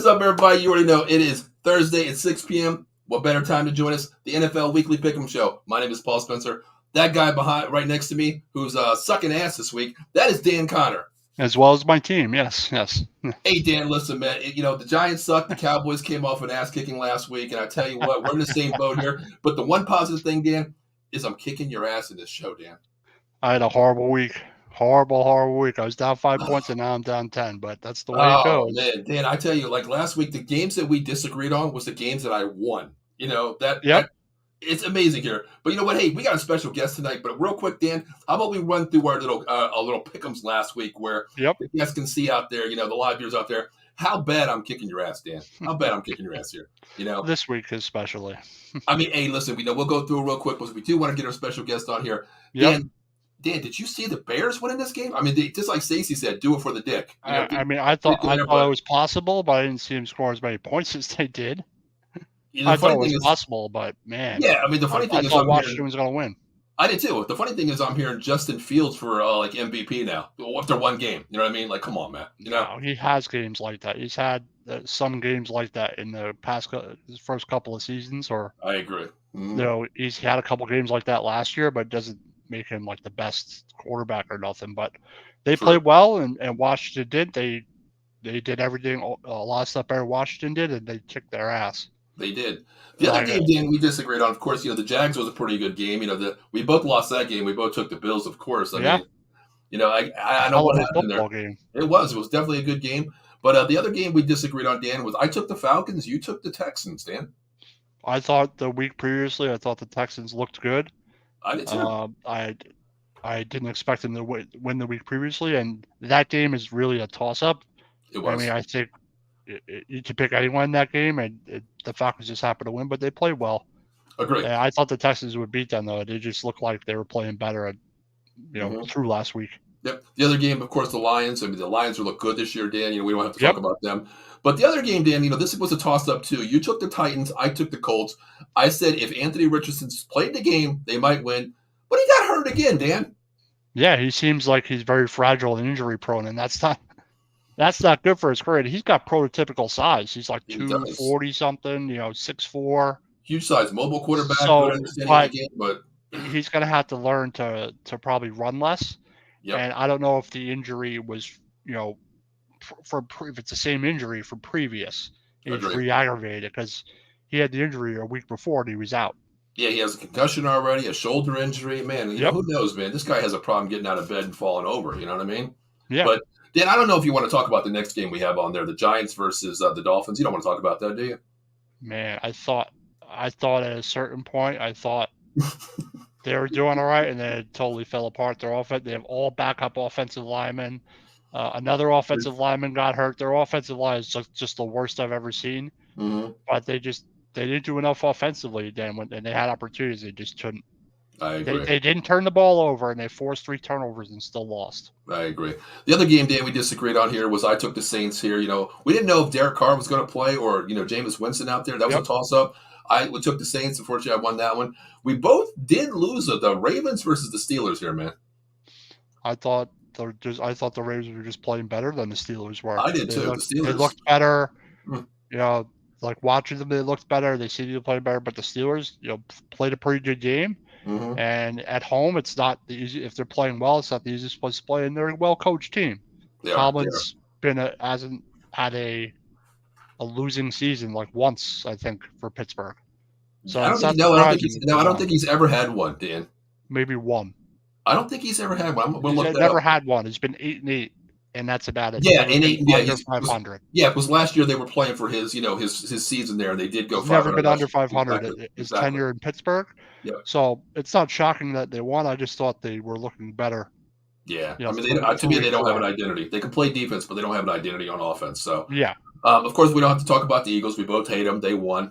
is up, everybody? You already know it is Thursday at 6 p.m. What better time to join us? The NFL Weekly Pickem Show. My name is Paul Spencer. That guy behind, right next to me, who's sucking ass this week, that is Dan Connor. As well as my team, yes. Hey, Dan, listen, man. The Giants suck. The Cowboys came off an ass kicking last week, and I tell you what, we're in the same boat here. But the one positive thing, Dan, is I'm kicking your ass in this show, Dan. I had a horrible week. Horrible week. I was down 5 points and now I'm down 10, but that's the way it Oh goes. man, Dan, I tell you, like last week, the games that we disagreed on was the games that I won. Yep. It's amazing here. But you know what? Hey, we got a special guest tonight. But real quick, Dan, how about we run through our little pick'ems last week, where Yep. you guys can see out there, the live viewers out there, how bad I'm kicking your ass, Dan. How bad I'm kicking your ass here. This week especially. I mean, hey, listen, we'll go through it real quick because we do want to get our special guest on here. Yep. Dan, did you see the Bears winning this game? I mean, just like Stacey said, do it for the dick. I thought it was possible, but I didn't see him score as many points as they did. I thought it was possible, but man. Yeah, I mean, the funny thing is, I thought Washington was going to win. I did too. The funny thing is, I'm hearing Justin Fields for like MVP now after one game. You know what I mean? Like, come on, man. No, he has games like that. He's had some games like that in the past his first couple of seasons. I agree. Mm-hmm. He's had a couple games like that last year, but it doesn't make him like the best quarterback or nothing. But they played well, and Washington did. They did everything a lot of stuff better Washington did, and they kicked their ass. They did. The other game, Dan, we disagreed on. Of course, the Jags was a pretty good game. We both lost that game. We both took the Bills, of course. I mean, I know what happened there. Game. It was definitely a good game. But the other game we disagreed on, Dan, was I took the Falcons. You took the Texans, Dan. I thought the week previously, the Texans looked good. I did too. I didn't expect them to win the week previously, and that game is really a toss-up. It was. I mean, I think you could pick anyone in that game, and the Falcons just happened to win, but they played well. Agreed. Yeah, I thought the Texans would beat them, though. They just looked like they were playing better, through last week. Yep. The other game, of course, the Lions. I mean, the Lions look good this year, Dan. We don't have to talk about them. But the other game, Dan, this was a toss-up, too. You took the Titans. I took the Colts. I said if Anthony Richardson played the game, they might win. But he got hurt again, Dan. Yeah, he seems like he's very fragile and injury-prone, and that's not good for his career. He's got prototypical size. He's like 240 something, 6'4". Huge size, mobile quarterback. So, good understanding of the game, but he's going to have to learn to probably run less. Yep. And I don't know if the injury was, if it's the same injury from previous. He's re-aggravated because he had the injury a week before and he was out. Yeah, he has a concussion already, a shoulder injury. Man, who knows, man? This guy has a problem getting out of bed and falling over. You know what I mean? Yeah. But Dan, I don't know if you want to talk about the next game we have on there, the Giants versus the Dolphins. You don't want to talk about that, do you? Man, I thought at a certain point, they were doing all right, and then it totally fell apart. Their offense, they have all backup offensive linemen. Another offensive lineman got hurt. Their offensive line is just the worst I've ever seen. Mm-hmm. But they didn't do enough offensively. Then when they had opportunities, they just couldn't. I agree. They didn't turn the ball over, and they forced 3 turnovers and still lost. I agree. The other game, Dan, we disagreed on here was I took the Saints here. We didn't know if Derek Carr was going to play or, Jameis Winston out there. That was a toss-up. We took the Saints. Unfortunately, I won that one. We both did lose the Ravens versus the Steelers here, man. I thought the Ravens were just playing better than the Steelers were. I did too. They looked better. Like watching them, they looked better. They seemed to play better. But the Steelers, played a pretty good game. Mm-hmm. And at home, it's not the easy. If they're playing well, it's not the easiest place to play. And they're a well-coached team. Tomlin's hasn't had a losing season like once, I think, for Pittsburgh. So I don't think he's ever had one, Dan. Maybe one. I don't think he's ever had one. He's never had one. He's been 8-8, and that's about it. Yeah, and 8 under 500. Yeah, because last year they were playing for his season there, and they did go. He's never been under 500 his tenure in Pittsburgh. Yeah. So it's not shocking that they won. I just thought they were looking better. Yeah, I mean, to me, they don't have an identity. They can play defense, but they don't have an identity on offense. So yeah. Of course, we don't have to talk about the Eagles. We both hate them. They won,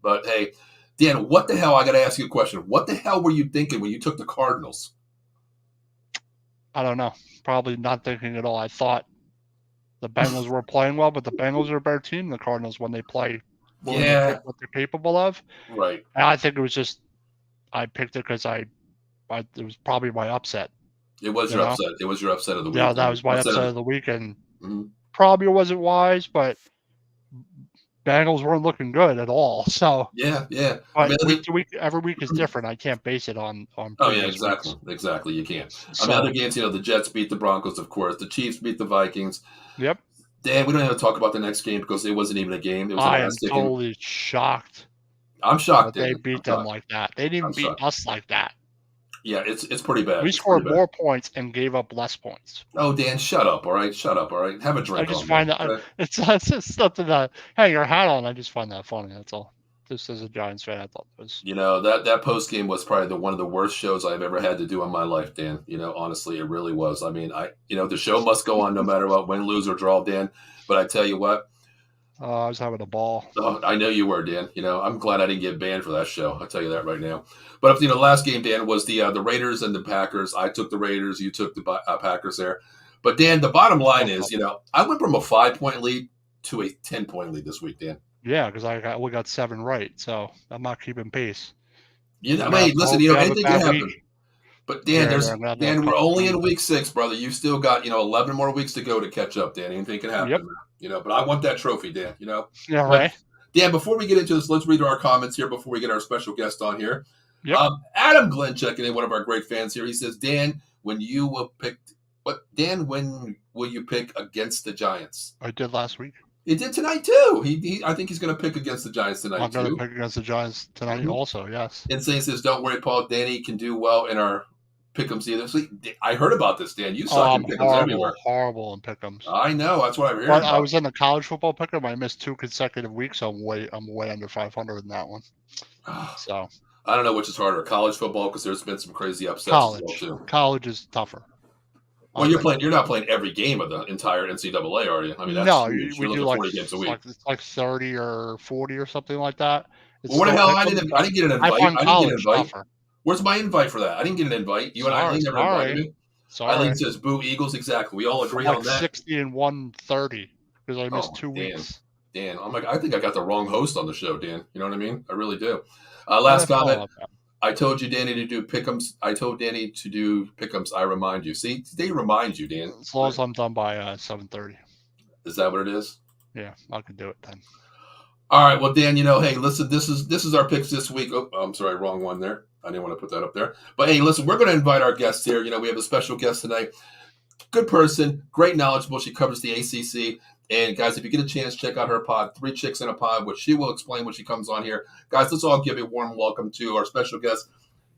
But hey, Dan, what the hell? I got to ask you a question. What the hell were you thinking when you took the Cardinals? I don't know. Probably not thinking at all. I thought the Bengals were playing well, but the Bengals are a better team than the Cardinals when they play. What they're capable of. Right. And I think it was just I picked it because it was probably my upset. It was your upset. It was your upset of the week. Yeah, that was my upset of the week, and probably wasn't wise, but Bengals weren't looking good at all. So, Yeah, yeah. I but mean, week to week, every week is different. I can't base it on oh yeah, previous exactly, weeks. exactly. You can't. I mean, other So, games, the Jets beat the Broncos, of course. The Chiefs beat the Vikings. yep, Dan, we don't have to talk about the next game because it wasn't even a game. It was a I last am second. totally shocked I'm shocked, that they Dan. I'm beat them shocked. like that. They didn't I'm beat shocked. us like that. Yeah, it's pretty bad. We It's pretty scored bad. more points and gave up less points. Oh, Dan, shut up. All right, shut up. All right, have a I drink just on me. find that Okay? it's just something to hang your hat on. I just find that funny. That's all. Just as a Giants fan, I thought it was. That post game was probably one of the worst shows I've ever had to do in my life, Dan. Honestly, it really was. I mean, the show must go on no matter what, win, lose, or draw, Dan. But I tell you what, I was having a ball. oh, I know you were, Dan. I'm glad I didn't get banned for that show. I'll tell you that right now. But last game, Dan, was the Raiders and the Packers. I took the Raiders. You took the Packers there. But Dan, the bottom line Tough is, up. I went from a 5-point lead to a 10-point lead this week, Dan. Yeah, because we got 7 right, so I'm not keeping pace. Wait, listen, You have a anything can bad week. happen. But Dan, They're gonna have a we're couple only games. in week 6, brother. You've still got 11 more weeks to go to catch up, Dan. Anything can Yep. happen, But I want that trophy, Dan. Yeah, But right. Dan, before we get into this, let's read our comments here before we get our special guest on here. Yep. Adam Glenn checking in, one of our great fans here. He says, Dan, when will you pick against the Giants? I did last week. He did tonight too. I think he's going to pick against the Giants tonight I'm going to too. pick against the Giants tonight also, yes. And Saint says, don't worry, Paul. Danny can do well in our pick'ems either. So I heard about this, Dan. You suck in pick'ems everywhere. Horrible in pick'ems. I know. That's what I'm hearing But about. I was in the college football pick'em. I missed 2 consecutive weeks. So I'm way under 500 in that one. So I don't know which is harder, college football, because there's been some crazy upsets as well too. College is tougher. Well, you're not playing every game of the entire NCAA, are you? I mean, that's no, huge. we You're do looking like 40 games a week. like 30 or 40 or something like that. Well, what the hell? I didn't get an invite. I find college tougher. Where's my invite for that? I didn't get an invite. You and Eileen never invited me. Sorry. Eileen says, "Boo Eagles." Exactly. We all agree on that. 60 and 130 because I missed 2 weeks. Dan, I think I got the wrong host on the show, Dan. You know what I mean? I really do. Last comment. I told you, Danny, to do pick'ems. I told Danny to do pick'ems. I remind you. See, they remind you, Dan. As long as I'm done by 7:30. Is that what it is? Yeah, I can do it then. All right. Well, Dan, hey, listen, this is our picks this week. Oh, I'm sorry, wrong one there. I didn't want to put that up there. But hey, listen, we're going to invite our guests here. We have a special guest tonight. Good person, great knowledgeable. She covers the ACC. And guys, if you get a chance, check out her pod, 3 Chicks in a Pod, which she will explain when she comes on here. Guys, let's all give a warm welcome to our special guest,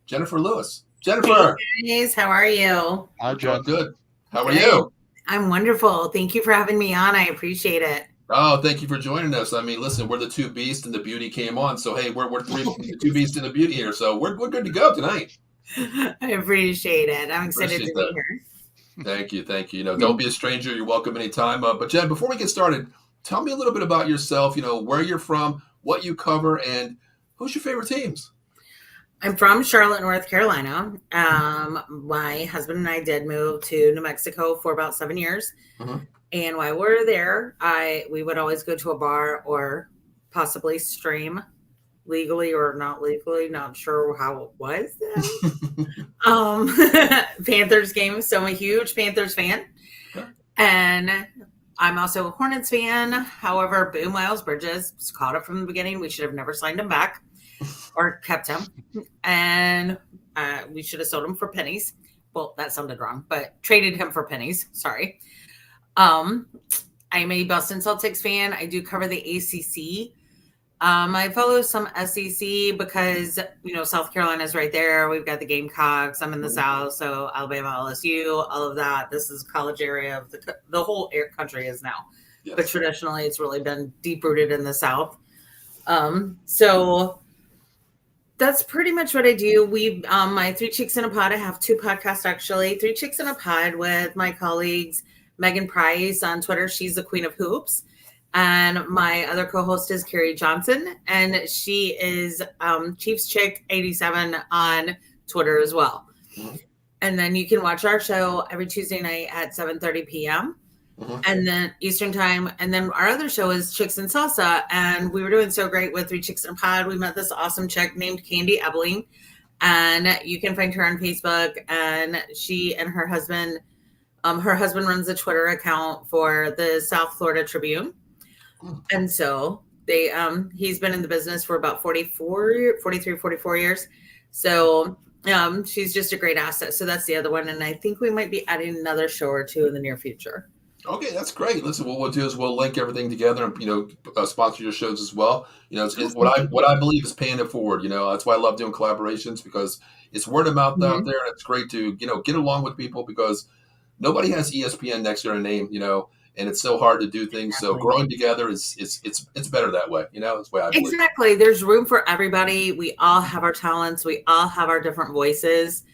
Jennifer Lewis. Jennifer. Hey guys, how are you? Hi, Jen. Good. How are you? I'm wonderful. Thank you for having me on. I appreciate it. Oh, thank you for joining us. I mean, listen, we're the 2 beasts and the beauty came on. So, hey, we're 2 beasts and the beauty here. So we're good to go tonight. I appreciate it. I'm excited to be here. Thank you. Don't be a stranger. You're welcome anytime. But Jen, before we get started, tell me a little bit about yourself, where you're from, what you cover, and who's your favorite teams? I'm from Charlotte, North Carolina. My husband and I did move to New Mexico for about 7 years. Mm-hmm. And while we were there, we would always go to a bar or possibly stream legally or not legally, not sure how it was. Panthers games. So I'm a huge Panthers fan. Okay. And I'm also a Hornets fan. However, boo Miles Bridges was caught up from the beginning. We should have never signed him back or kept him. And we should have sold him for pennies. Well, that sounded wrong, but traded him for pennies. Sorry. I'm a Boston Celtics fan. I do cover the ACC. I follow some SEC because, South Carolina's right there. We've got the Gamecocks. I'm in the South, so Alabama, LSU, all of that. This is college area of the whole country is now. Yes. But traditionally, it's really been deep-rooted in the South. So that's pretty much what I do. My 3 Chicks in a Pod, I have 2 podcasts, actually. 3 Chicks in a Pod with my colleagues, Megan Price on Twitter. She's the Queen of Hoops. And my other co-host is Carrie Johnson, and she is Chiefs Chick 87 on Twitter as well. Mm-hmm. And then you can watch our show every Tuesday night at 7:30 p.m. Mm-hmm. and then Eastern time. And then our other show is Chicks and Salsa, and we were doing so great with 3 Chicks in a Pod. We met this awesome chick named Candy Ebling, and you can find her on Facebook. And she and her husband runs a Twitter account for the South Florida Tribune. And so He's been in the business for about 43, 44 years. So she's just a great asset. So that's the other one. And I think we might be adding another show or two in the near future. Okay, that's great. Listen, what we'll do is we'll link everything together and sponsor your shows as well. It's what I believe is paying it forward. That's why I love doing collaborations, because it's word of mouth out there, and it's great to get along with people, because nobody has ESPN next to their name, and it's so hard to do things. So growing together it's better that way. That's the way I believe. Exactly. There's room for everybody. We all have our talents. We all have our different voices.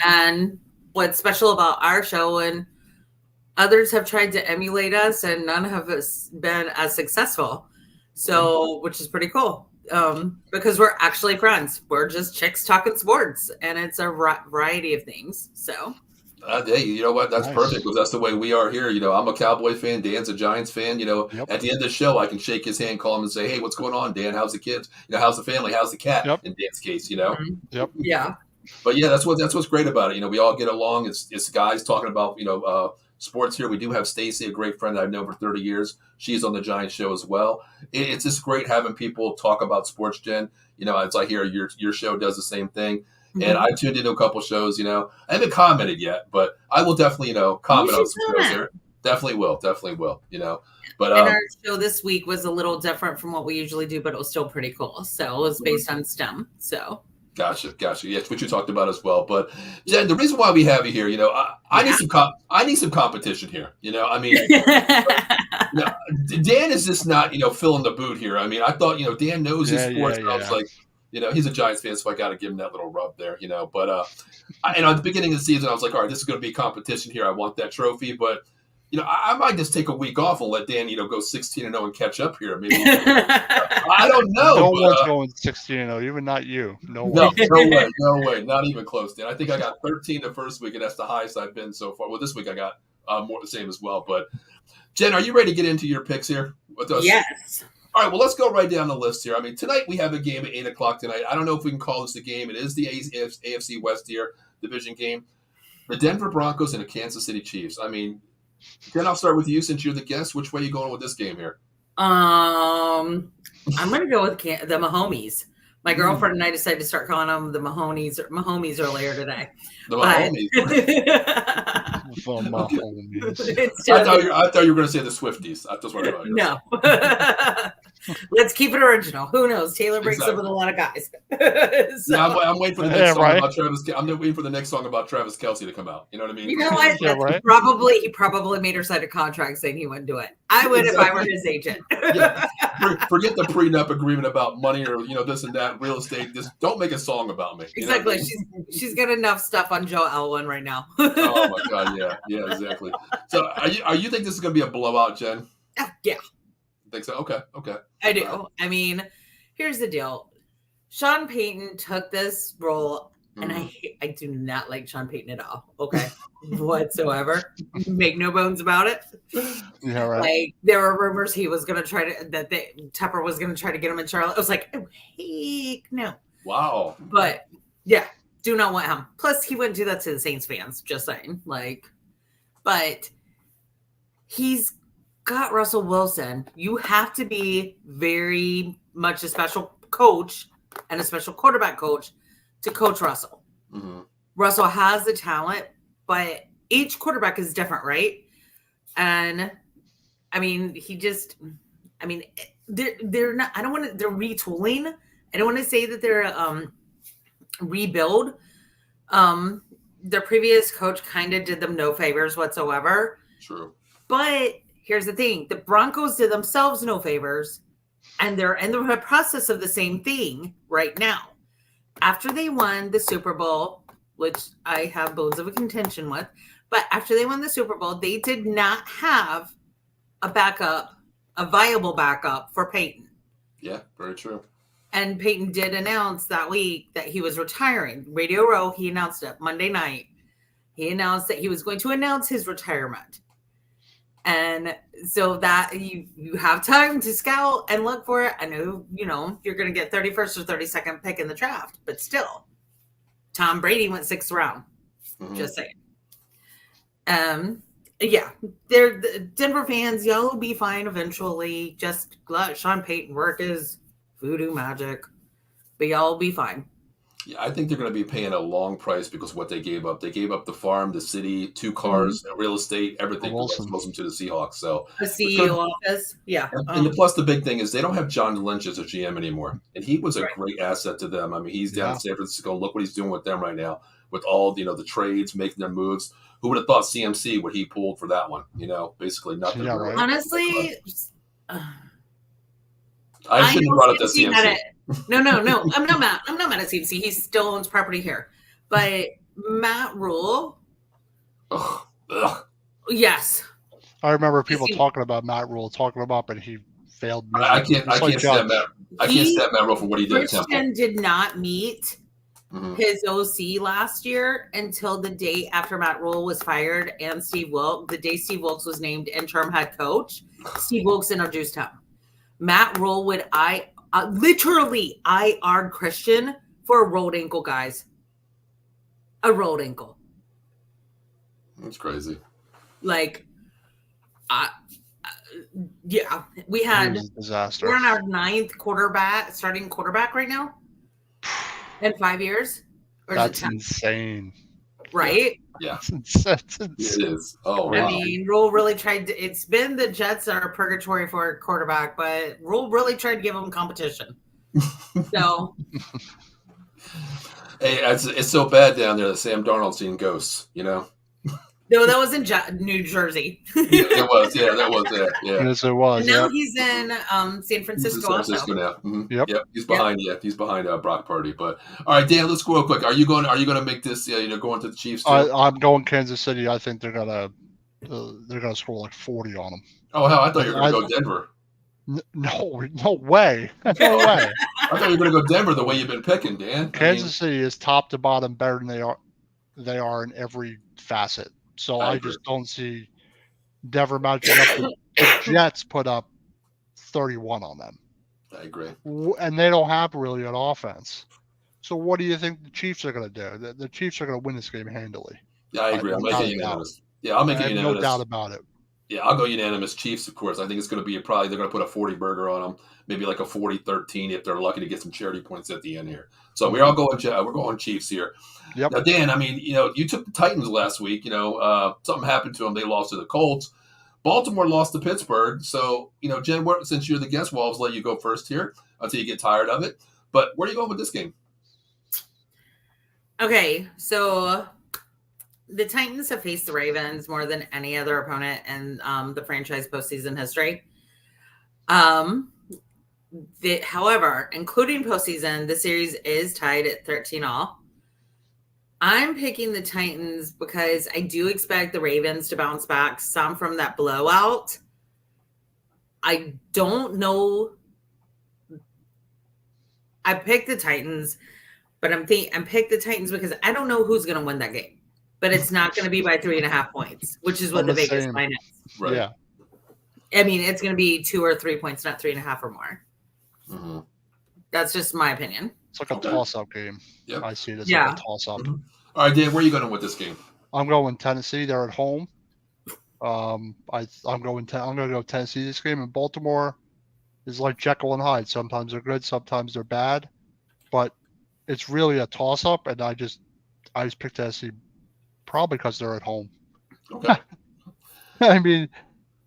And what's special about our show, and others have tried to emulate us, and none have been as successful. So, which is pretty cool, because we're actually friends. We're just chicks talking sports, and it's a variety of things. So, hey, you know what? That's perfect, because that's the way we are here. I'm a Cowboy fan. Dan's a Giants fan. At the end of the show, I can shake his hand, call him, and say, "Hey, what's going on, Dan? How's the kids? How's the family? How's the cat?" In Dan's case, Yeah. But yeah, that's what's great about it. We all get along. It's guys talking about sports here. We do have Stacy, a great friend that I've known for 30 years. She's on the Giants show as well. It's just great having people talk about sports, Jen. As I hear your show does the same thing. And I tuned into a couple shows, I haven't commented yet, but I will definitely, comment on some shows there. Definitely will. But and our show this week was a little different from what we usually do, but it was still pretty cool. So it was based on STEM. So Gotcha. Yes, what you talked about as well. But Jen, the reason why we have you here, I need some competition here. Dan is just not, filling the boot here. I thought, Dan knows his sports. And I was like, he's a Giants fan, so I got to give him that little rub there. But and at the beginning of the season, I was like, all right, this is going to be competition here. I want that trophy, but. I might just take a week off and let Dan, go 16-0 and catch up here. Maybe I don't know. No one's going 16-0, even not you. No way, not even close, Dan. I think I got 13 the first week, and that's the highest I've been so far. Well, this week I got more the same as well. But Jen, are you ready to get into your picks here with us? Yes. All right, well, let's go right down the list here. Tonight we have a game at 8 o'clock tonight. I don't know if we can call this a game. It is the AFC West here division game. The Denver Broncos and the Kansas City Chiefs. Jen, I'll start with you since you're the guest. Which way are you going with this game here? I'm going to go with the Mahomes. My girlfriend and I decided to start calling them the Mahomes earlier today. The Mahomes. I thought you were going to say the Swifties. I just wanted to No. Let's keep it original. Who knows? Taylor breaks up with a lot of guys. I'm waiting for the next song about Travis. I'm waiting for the next song about Travis Kelce to come out. You know what I mean? You know what? He probably made her sign a contract saying he wouldn't do it. I would if I were his agent. Forget the prenup agreement about money or this and that real estate. Just don't make a song about me. Exactly. She's got enough stuff on Joe Alwyn right now. Oh my God! Yeah, exactly. So, are you think this is going to be a blowout, Jen? Yeah. Think so? Okay. I do. Here's the deal. Sean Payton took this role, and I do not like Sean Payton at all. Okay, whatsoever. Make no bones about it. Yeah, right. Like there were rumors he was going to Tepper was going to try to get him in Charlotte. I was like, oh, heck no. Wow. But yeah, do not want him. Plus, he wouldn't do that to the Saints fans. Just saying. But he's got Russell Wilson. You have to be very much a special coach and a special quarterback coach to coach Russell. Mm-hmm. Russell has the talent, but each quarterback is different, right? And they're not. I don't want to. They're retooling. I don't want to say that they're rebuild. Their previous coach kind of did them no favors whatsoever. True. But here's the thing. The Broncos did themselves no favors, and they're in the process of the same thing right now. After they won the Super Bowl, which I have bones of a contention with, but after they won the Super Bowl, they did not have a viable backup for Peyton. Yeah, very true. And Peyton did announce that week that he was retiring. Radio Row, he announced it Monday night. He announced that he was going to announce his retirement. And so that you have time to scout and look for it. I know, you're going to get 31st or 32nd pick in the draft, but still, Tom Brady went 6th round. Mm-hmm. Just saying. Yeah, they're the Denver fans. Y'all will be fine eventually. Just let Sean Payton work his voodoo magic, but y'all will be fine. Yeah, I think they're going to be paying a long price because of what they gave up. They gave up the farm, the city, 2 cars, real estate, For everything to Wilson. expose them to the Seahawks. So The it's good. CEO office, yeah. And the plus, the big thing is they don't have John Lynch as a GM anymore, and he was a Right. great asset to them. I mean, he's down Yeah. in San Francisco. Look what he's doing with them right now, with all the trades, making their moves. Who would have thought CMC what he pulled for that one? Basically nothing. Yeah, really. right. Honestly, I I shouldn't have know brought up that CMC had CMC. it. No. I'm not mad. I'm not mad at CMC. He still owns property here, but Matt Rule, Ugh. yes. I remember people talking about Matt Rule, talking him up, and he failed I miserably. can't. I can't stand Matt. I can't stand Matt Rule for what he did at Temple. Christian did not meet Mhm. his OC last year until the day after Matt Rule was fired and Steve Wilkes. The day Steve Wilkes was named interim head coach, Steve Wilkes introduced him. Matt Rule would literally IR'd Christian for a rolled ankle, guys. A rolled ankle. That's crazy. Like, yeah, we had. It was a disaster. We're on our 9th starting quarterback right now in 5 years. Or That's insane. Right? Yeah. That's insane. It is. Oh, I wow. mean, Rule really tried to. It's been the Jets are purgatory for a quarterback, but Rule really tried to give them competition. So, hey, it's so bad down there that Sam Darnold's seeing ghosts. No, that was in New Jersey. It was. Yeah, that was. Yeah. Yes, it was. And now Yep. he's in San He's in Francisco. San Francisco now. Mhm. Yep. He's behind. Yeah, he's behind Brock Purdy. But all right, Dan, let's go real quick. Are you going to make this? Going to the Chiefs too? I'm going Kansas City. I think they're gonna score like 40 on them. Oh hell, I thought you were going to go Denver. No way. No way. I thought you were going to go Denver the way you've been picking, Dan. Kansas City is top to bottom better than they are in every facet. So I just don't see Denver matching up. The Jets put up 31 on them. I agree. And they don't have really an offense. So what do you think the Chiefs are going to do? The Chiefs are going to win this game handily. Yeah, I agree. I'll make it unanimous. Yeah, I'll make it unanimous. No doubt about it. Yeah, I'll go unanimous. Chiefs, of course. I think it's going to be they're going to put a 40 burger on them, maybe like a 40-13 if they're lucky to get some charity points at the end here. So we're going Chiefs here. Yep. Now, Dan, I mean, you took the Titans last week. Something happened to them. They lost to the Colts. Baltimore lost to Pittsburgh. So, Jen, since you're the guest, well, I'll let you go first here until you get tired of it. But where are you going with this game? Okay, so the Titans have faced the Ravens more than any other opponent in the franchise postseason history. However, including postseason, the series is tied at 13-all. I'm picking the Titans because I do expect the Ravens to bounce back some from that blowout. I don't know. I picked the Titans, but I'm picked the Titans because I don't know who's going to win that game. But it's not going to be by 3.5 points, which is what the Vegas line is. Right. Yeah. I mean, it's going to be 2 or 3 points, not 3.5 or more. Mm-hmm. That's just my opinion. It's like a toss-up game. Yep. I see it as like a toss-up. Mm-hmm. All right, Dan, where are you going with this game? I'm going Tennessee. They're at home. I'm going to go Tennessee this game. And Baltimore is like Jekyll and Hyde. Sometimes they're good, sometimes they're bad. But it's really a toss-up, and I just picked Tennessee probably because they're at home. Okay. I mean,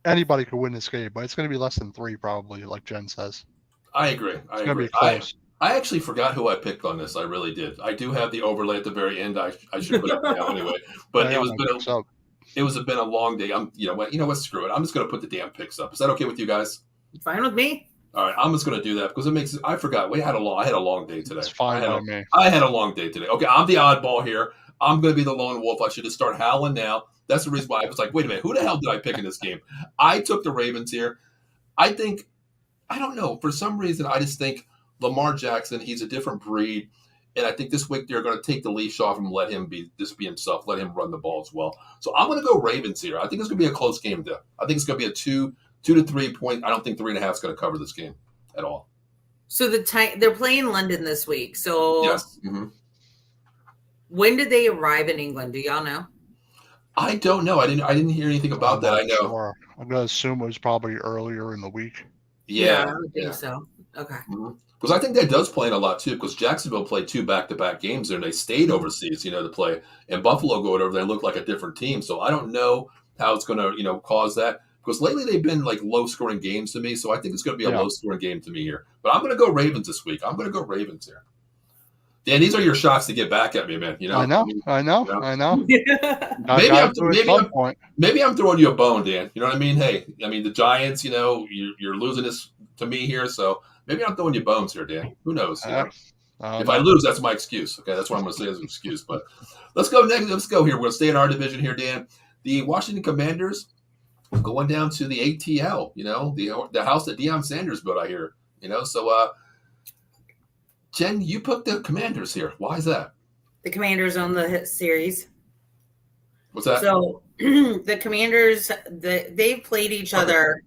anybody could win this game, but it's going to be less than 3 probably, like Jen says. I agree. It's going to be close. I actually forgot who I picked on this. I really did. I do have the overlay at the very end. I should put it up now anyway. But it was been a long day. You know what? Screw it. I'm just going to put the damn picks up. Is that okay with you guys? Fine with me. All right, I'm just going to do that because I forgot. I had a long day today. It's fine by me. I had a long day today. Okay, I'm the oddball here. I'm going to be the lone wolf. I should just start howling now. That's the reason why I was like, wait a minute, who the hell did I pick in this game? I took the Ravens here. I don't know. For some reason, I just think Lamar Jackson, he's a different breed. And I think this week they're going to take the leash off him, let him be himself, let him run the ball as well. So I'm going to go Ravens here. I think it's going to be a close game, though. I think it's going to be a 2 to 3 point. I don't think 3.5 is going to cover this game at all. So they're playing London this week. So yes. Mm-hmm. When did they arrive in England? Do y'all know? I don't know. I didn't hear anything about I'm that. not I know. sure. I'm gonna assume it was probably earlier in the week. Yeah, Yeah, I would think yeah. so. Okay. Because I think that does play in a lot too. Because Jacksonville played 2 back-to-back games there, and they stayed overseas, to play. And Buffalo going over there looked like a different team. So I don't know how it's going to, cause that. Because lately they've been like low-scoring games to me. So I think it's going to be a Yeah, low-scoring game to me here. But I'm going to go Ravens this week. I'm going to go Ravens here. Dan, these are your shots to get back at me, man. I know, I know, You know? I know. I Maybe gotta I'm do it at maybe some I'm point. maybe I'm throwing you a bone, Dan. You know what I mean? Hey, the Giants. You're losing this to me here, so maybe I'm throwing you bones here, Dan. Who knows? I don't If I know. lose, that's my excuse. Okay, that's what I'm going to say as an excuse. But let's go next. Let's go here. We're going to stay in our division here, Dan. The Washington Commanders going down to the ATL. The house that Deion Sanders built. I hear. So Jen, you put the Commanders here. Why is that? The Commanders own the series. What's that? So the Commanders, they've played each other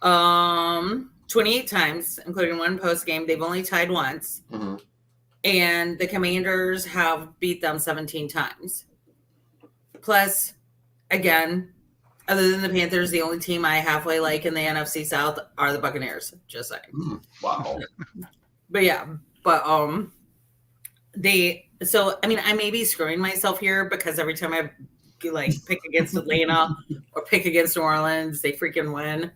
28 times, including one post game. They've only tied once. Mm-hmm. And the Commanders have beat them 17 times. Plus, again, other than the Panthers, the only team I halfway like in the NFC South are the Buccaneers. Just saying. Wow. But yeah, I may be screwing myself here because every time I pick against Atlanta or pick against New Orleans, they freaking win.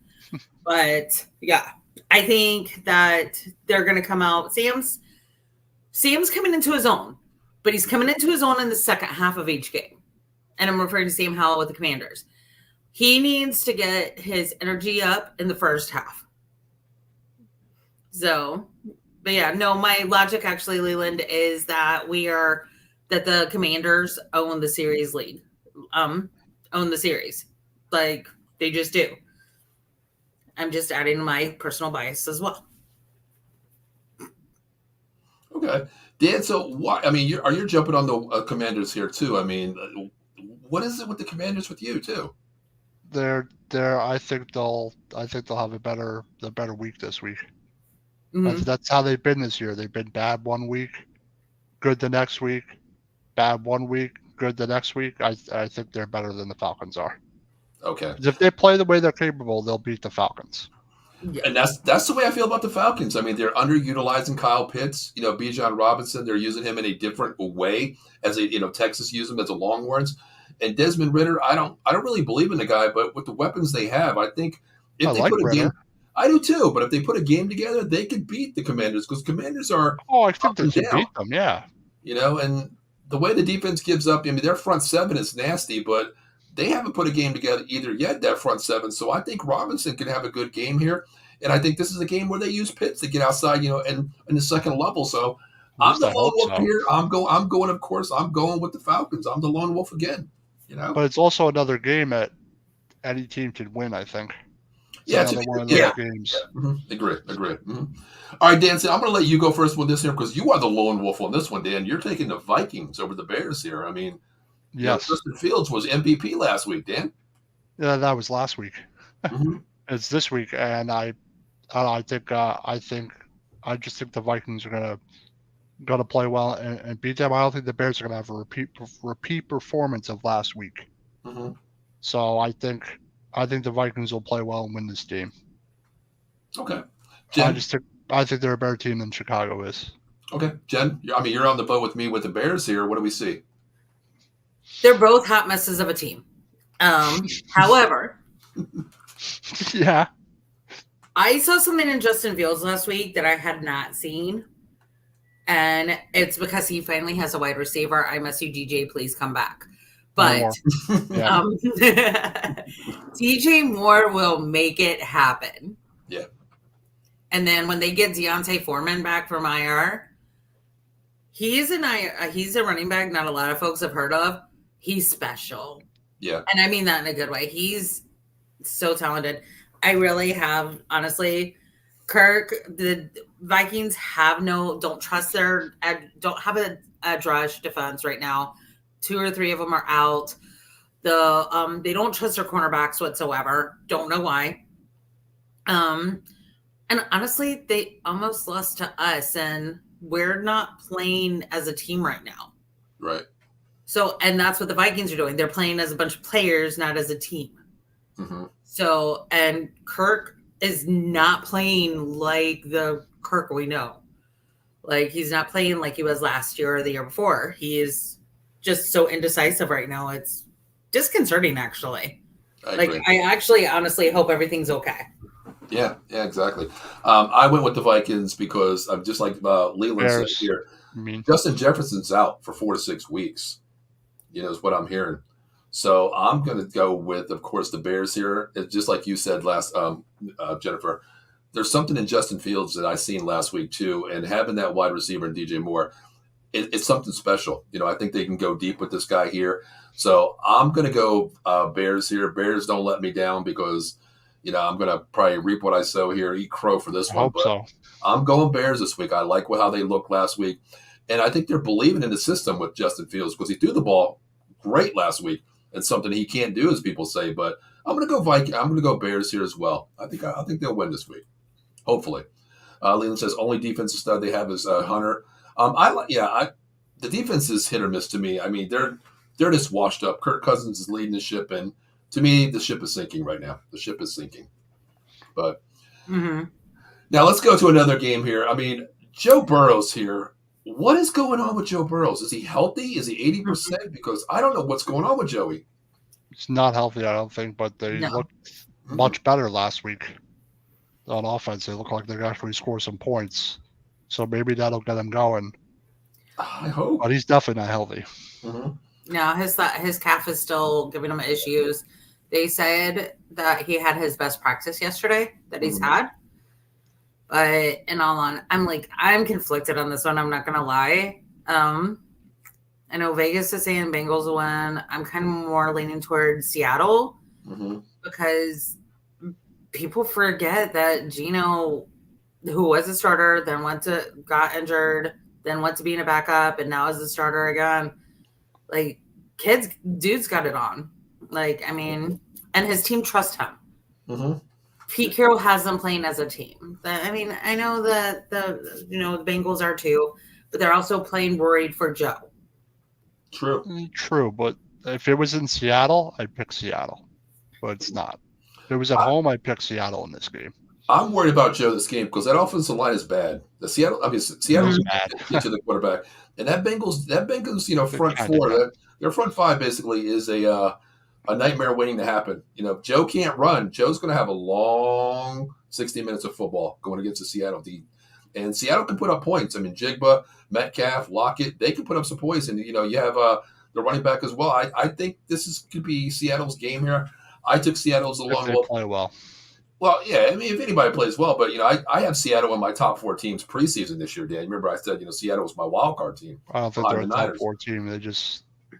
But yeah, I think that they're going to come out. Sam's coming into his own, but he's coming into his own in the second half of each game. And I'm referring to Sam Howell with the Commanders. He needs to get his energy up in the first half. So, but yeah, no, my logic actually, Leland, is that the Commanders own the series lead. Own the series. Like, they just do. I'm just adding my personal bias as well. Okay. Dan, so what? I mean, you're jumping on the Commanders here too. I mean, what is it with the Commanders with you too? I think they'll have a better week this week. Mm-hmm. That's how they've been this year. They've been bad one week, good the next week, bad one week, good the next week. I think they're better than the Falcons are. Okay. If they play the way they're capable, they'll beat the Falcons. Yeah. And that's the way I feel about the Falcons. I mean, they're underutilizing Kyle Pitts. Bijan Robinson, they're using him in a different way as Texas used him as a Longhorns. And Desmond Ridder, I don't really believe in the guy, but with the weapons they have, I think if I they like put a Ridder. game, I do too. But if they put a game together, they could beat the Commanders because Commanders are I think they can beat them. Yeah. And the way the defense gives up, I mean, their front seven is nasty, but they haven't put a game together either yet, that front seven. So I think Robinson can have a good game here. And I think this is a game where they use Pitts to get outside, and in the second level. So I'm the lone wolf here. I'm going, of course, I'm going with the Falcons. I'm the lone wolf again, But it's also another game that any team can win, I think. It's another one of those games. Yeah. Mm-hmm. Agree. Mm-hmm. All right, Dan, so I'm going to let you go first with this here because you are the lone wolf on this one, Dan. You're taking the Vikings over the Bears here. I mean, yes. Justin Fields was MVP last week, Dan. Yeah, that was last week. Mm-hmm. It's this week, and I just think the Vikings are gonna play well and beat them. I don't think the Bears are gonna have a repeat performance of last week. Mm-hmm. So I think the Vikings will play well and win this game. Okay, Jen? I think they're a better team than Chicago is. Okay, Jen. You're on the boat with me with the Bears here. What do we see? They're both hot messes of a team. However, yeah. I saw something in Justin Fields last week that I had not seen. And it's because he finally has a wide receiver. I miss you, DJ. Please come back. But DJ Moore will make it happen. Yeah. And then when they get Deontay Foreman back from IR, he's a running back not a lot of folks have heard of. He's special. Yeah. And I mean that in a good way. He's so talented. I really have, honestly, Kirk, the Vikings don't have a edge rush defense right now. 2 or 3 of them are out. They don't trust their cornerbacks whatsoever. Don't know why. And honestly, they almost lost to us, and we're not playing as a team right now. Right. So, and that's what the Vikings are doing. They're playing as a bunch of players, not as a team. Mm-hmm. So, and Kirk is not playing like the Kirk we know. Like, he's not playing like he was last year or the year before. He is just so indecisive right now. It's disconcerting, actually. I agree. I actually honestly hope everything's okay. Yeah, exactly. I went with the Vikings because I'm just like Leland said Bears. here. I mean, Justin Jefferson's out for 4 to 6 weeks. Is what I'm hearing. So I'm going to go with, of course, the Bears here. It's just like you said last, Jennifer. There's something in Justin Fields that I seen last week too, and having that wide receiver in DJ Moore, it's something special. I think they can go deep with this guy here. So I'm going to go Bears here. Bears don't let me down because, I'm going to probably reap what I sow here, eat crow for this I one. hope But so. I'm going Bears this week. I like how they looked last week. And I think they're believing in the system with Justin Fields because he threw the ball great last week. It's something he can't do, as people say. But I'm going to go Viking. I'm going to go Bears here as well. I think they'll win this week, hopefully. Leland says only defensive stud they have is Hunter. The defense is hit or miss to me. I mean, they're just washed up. Kirk Cousins is leading the ship, and to me, the ship is sinking right now. The ship is sinking. But now let's go to another game here. I mean, Joe Burrow's here. What is going on with Joe Burrows? Is he healthy? Is he 80%? Because I don't know what's going on with Joey. It's not healthy, I don't think, but they looked much better last week on offense. They look like they actually score some points. So maybe that'll get him going. I hope. But he's definitely not healthy. No, his calf is still giving him issues. They said that he had his best practice yesterday that he's had. But in all honesty, I'm conflicted on this one. I'm not going to lie. I know Vegas is saying Bengals will win. I'm kind of more leaning towards Seattle because people forget that Geno, who was a starter, then got injured, then went to being a backup, and now is a starter again. Like, dude's got it on. And his team trusts him. Pete Carroll has them playing as a team. I know that the Bengals are too, but they're also playing worried for Joe. True, but if it was in Seattle, I'd pick Seattle. But it's not. If it was at home, I'd pick Seattle in this game. I'm worried about Joe this game because that offensive line is bad. Seattle's bad to the quarterback, and that Bengals, front four, their front five basically is a nightmare waiting to happen. If Joe can't run, Joe's going to have a long 60 minutes of football going against the Seattle team. And Seattle can put up points. I mean, Jigba, Metcalf, Lockett, they can put up some points. And, you have the running back as well. I think could be Seattle's game here. I took Seattle as a long way. Play well. Well, yeah. I mean, if anybody plays well, but, I have Seattle in my top 4 teams preseason this year, Dan. Remember I said, Seattle was my wild card team. I don't think they're a top 4 team.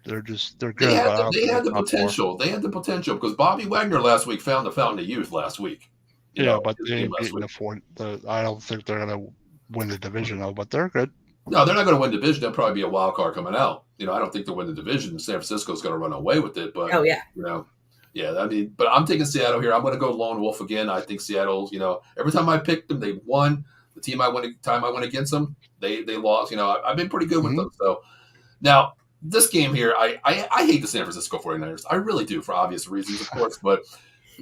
They're good. They had the potential. They had the potential because Bobby Wagner last week found the fountain of youth last week. But they ain't beating I don't think they're going to win the division, though, but they're good. No, they're not going to win the division. They'll probably be a wild card coming out. I don't think they'll win the division. San Francisco's going to run away with it. But, but I'm taking Seattle here. I'm going to go lone wolf again. I think Seattle, every time I picked them, they won. The time I went against them, they lost. I've been pretty good with them. So now this game here, I hate the San Francisco 49ers. I really do, for obvious reasons, of course. But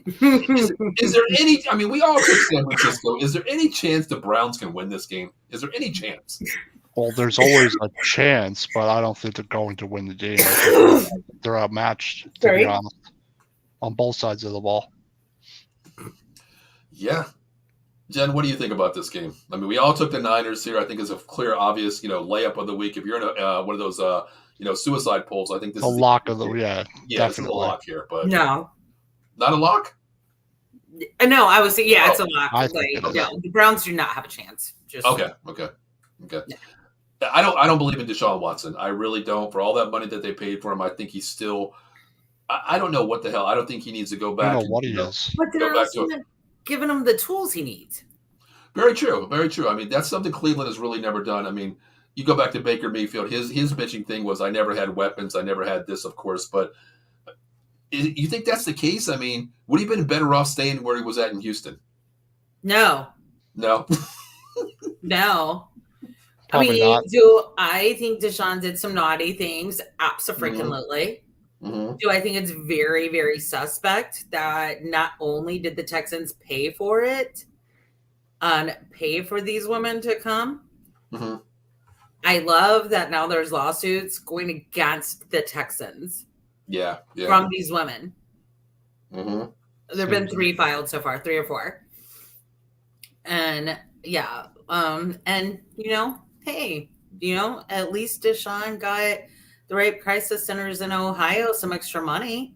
is there any – I mean, we all took San Francisco. Is there any chance the Browns can win this game? Is there any chance? Well, there's always a chance, but I don't think they're going to win the game. They're outmatched, to be honest, on both sides of the ball. Yeah. Jen, what do you think about this game? I mean, we all took the Niners here. I think it's a clear, obvious, layup of the week. If you're in one of those, suicide polls, I think this is a lock of the definitely. It's a lock here, but no, not a lock. No, I was it's a lock. The Browns do not have a chance. Okay. Yeah. I don't believe in Deshaun Watson. I really don't. For all that money that they paid for him, I think he's still. I don't know what the hell. I don't think he needs to go back. I don't know what he is. But they're also giving him the tools he needs. Very true. Very true. I mean, that's something Cleveland has really never done. I mean, you go back to Baker Mayfield. His bitching thing was, I never had weapons. I never had this, of course. But you think that's the case? I mean, would he have been better off staying where he was at in Houston? No. No. No. Probably not. Do I think Deshaun did some naughty things? Absolutely. Mm-hmm. Do I think it's very, very suspect that not only did the Texans pay for it and pay for these women to come? Mm-hmm. I love that now there's lawsuits going against the Texans Yeah. from these women. Mm-hmm. There have been 3 filed so far, 3 or 4. And yeah, and hey, at least Deshaun got the rape crisis centers in Ohio some extra money.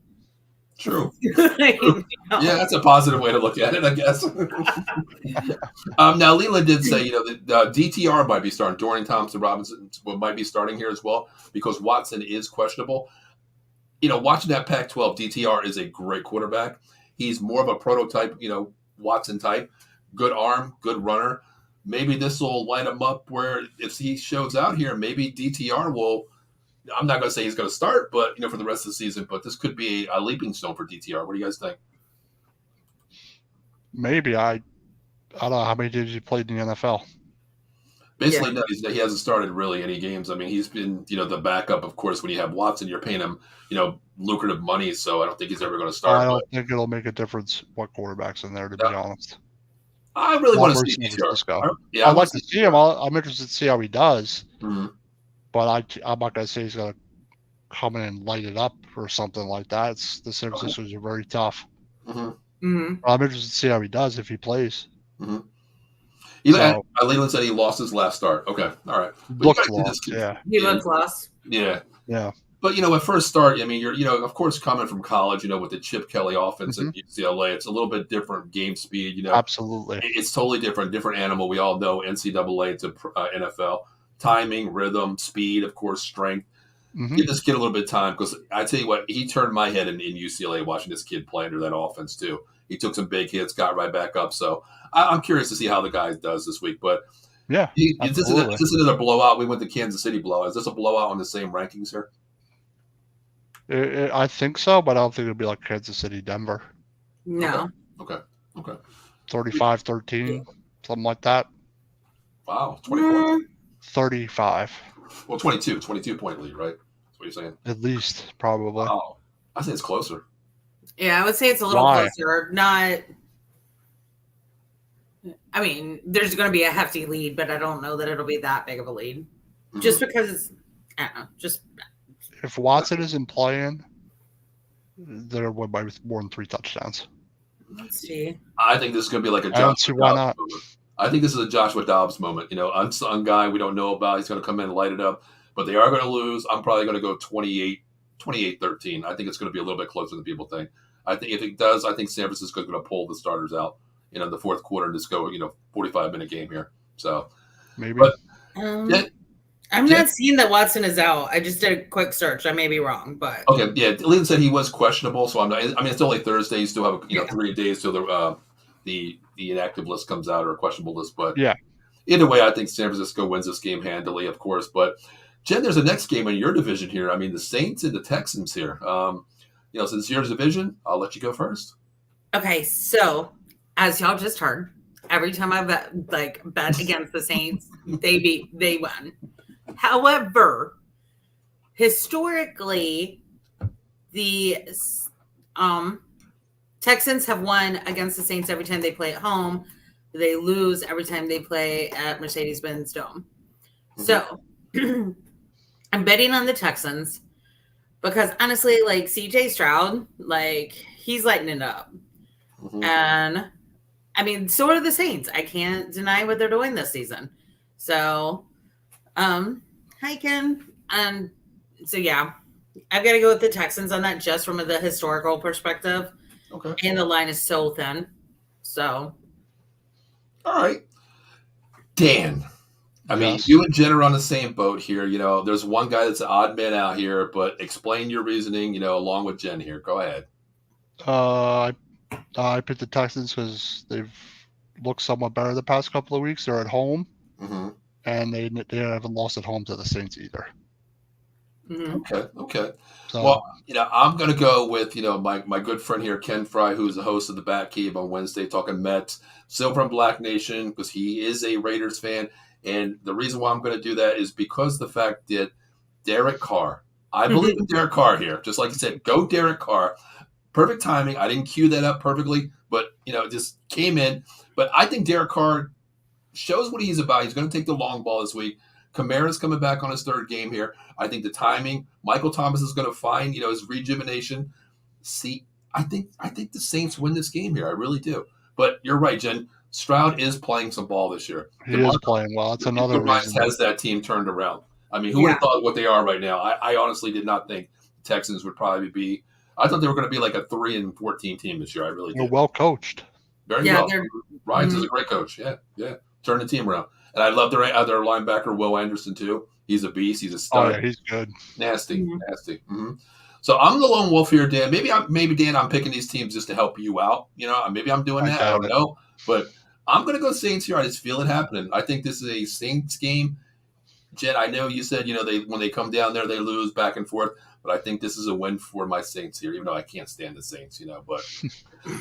True. Yeah, that's a positive way to look at it, I guess. Now, Leland did say, that DTR might be starting. Dorian Thompson-Robinson might be starting here as well because Watson is questionable. Watching that Pac-12, DTR is a great quarterback. He's more of a prototype, Watson type. Good arm, good runner. Maybe this will line him up where if he shows out here, maybe DTR will. I'm not going to say he's going to start, but for the rest of the season. But this could be a leaping stone for DTR. What do you guys think? Maybe I don't know how many games he played in the NFL. Basically, no, he hasn't started really any games. I mean, he's been the backup. Of course, when you have Watson, you're paying him lucrative money. So I don't think he's ever going to start. I don't think it'll make a difference what quarterback's in there. To be honest, I really want to see DTR. Yeah, I'd like to see him. I'm interested to see how he does. Mm-hmm. But I'm not going to say he's going to come in and light it up or something like that. The San Francisco's are very tough. Mm-hmm. Mm-hmm. I'm interested to see how he does if he plays. Mm-hmm. Leland said he lost his last start. Okay, all right. Looked lost. Yeah, he looked lost. Yeah. But at first start, I mean, you're of course coming from college, with the Chip Kelly offense at UCLA, it's a little bit different game speed. Absolutely, it's totally different animal. We all know NCAA to NFL. Timing, rhythm, speed, of course, strength. Give this kid a little bit of time because I tell you what, he turned my head in UCLA watching this kid play under that offense too. He took some big hits, got right back up. So I'm curious to see how the guy does this week. But yeah, is this another blowout? We went to Kansas City blowout. Is this a blowout on the same rankings here? I think so, but I don't think it'll be like Kansas City, Denver. No. Okay. 35-13, something like that. Wow, 24. 35. Well, 22-point lead, right? That's what you're saying. At least, probably. Wow, I think it's closer. Yeah, I would say it's a little closer. Not. I mean, there's going to be a hefty lead, but I don't know that it'll be that big of a lead. Mm-hmm. Just because, I don't know. Just if Watson isn't playing, there would be more than 3 touchdowns. Let's see. I think this is going to be like a. I don't see why not. Moment. I think this is a Joshua Dobbs moment. Unsung guy we don't know about. He's going to come in and light it up, but they are going to lose. I'm probably going to go 28-13. I think it's going to be a little bit closer than people think. I think if it does, I think San Francisco is going to pull the starters out, in the fourth quarter and just go, 45-minute game here. So maybe. But, I'm not seeing that Watson is out. I just did a quick search. I may be wrong, but okay. Yeah, Leland said he was questionable, so I'm not. I mean, it's only Thursday. You still have 3 days till the inactive list comes out or a questionable list. But either way, I think San Francisco wins this game handily, of course. But Jen, there's a next game in your division here. I mean, the Saints and the Texans here. Since it's your division, I'll let you go first. Okay, so as y'all just heard, every time I bet against the Saints, they won. However, historically, the Texans have won against the Saints every time they play at home. They lose every time they play at Mercedes-Benz Dome. Mm-hmm. So I'm betting on the Texans because honestly, CJ Stroud, he's lighting it up. Mm-hmm. And I mean, so are the Saints. I can't deny what they're doing this season. So, hi, Ken. So yeah, I've got to go with the Texans on that just from the historical perspective. Okay. And the line is so thin. So. All right. Dan. I mean, you and Jen are on the same boat here. There's one guy that's an odd man out here, but explain your reasoning, along with Jen here. Go ahead. I picked the Texans because they've looked somewhat better the past couple of weeks. They're at home, and they haven't lost at home to the Saints either. Mm-hmm. Okay. So, well, I'm going to go with, my good friend here, Ken Fry, who's the host of the Bat Cave on Wednesday, talking Mets, Silver and Black Nation, because he is a Raiders fan. And the reason why I'm going to do that is because the fact that Derek Carr, I believe in Derek Carr here. Just like you said, go Derek Carr. Perfect timing. I didn't cue that up perfectly, but it just came in. But I think Derek Carr shows what he's about. He's going to take the long ball this week. Kamara's coming back on his third game here. I think the timing. Michael Thomas is going to find his rejuvenation. See, I think the Saints win this game here. I really do. But you're right, Jen. Stroud is playing some ball this year. He is playing well. That's another reason. Has that team turned around. I mean, who would have thought what they are right now? I honestly did not think the Texans would probably be. I thought they were going to be like a 3-14 team this year. I really did. They're well coached. Very well. Ryans is a great coach. Yeah. Turn the team around. And I love their other linebacker, Will Anderson, too. He's a beast. He's a star. Oh, yeah, he's good. Nasty. Mm-hmm. So I'm the lone wolf here, Dan. Maybe Dan, I'm picking these teams just to help you out. Maybe I'm doing that. I don't know. But I'm going to go Saints here. I just feel it happening. I think this is a Saints game. Jen, I know you said, when they come down there, they lose back and forth. But I think this is a win for my Saints here, even though I can't stand the Saints, But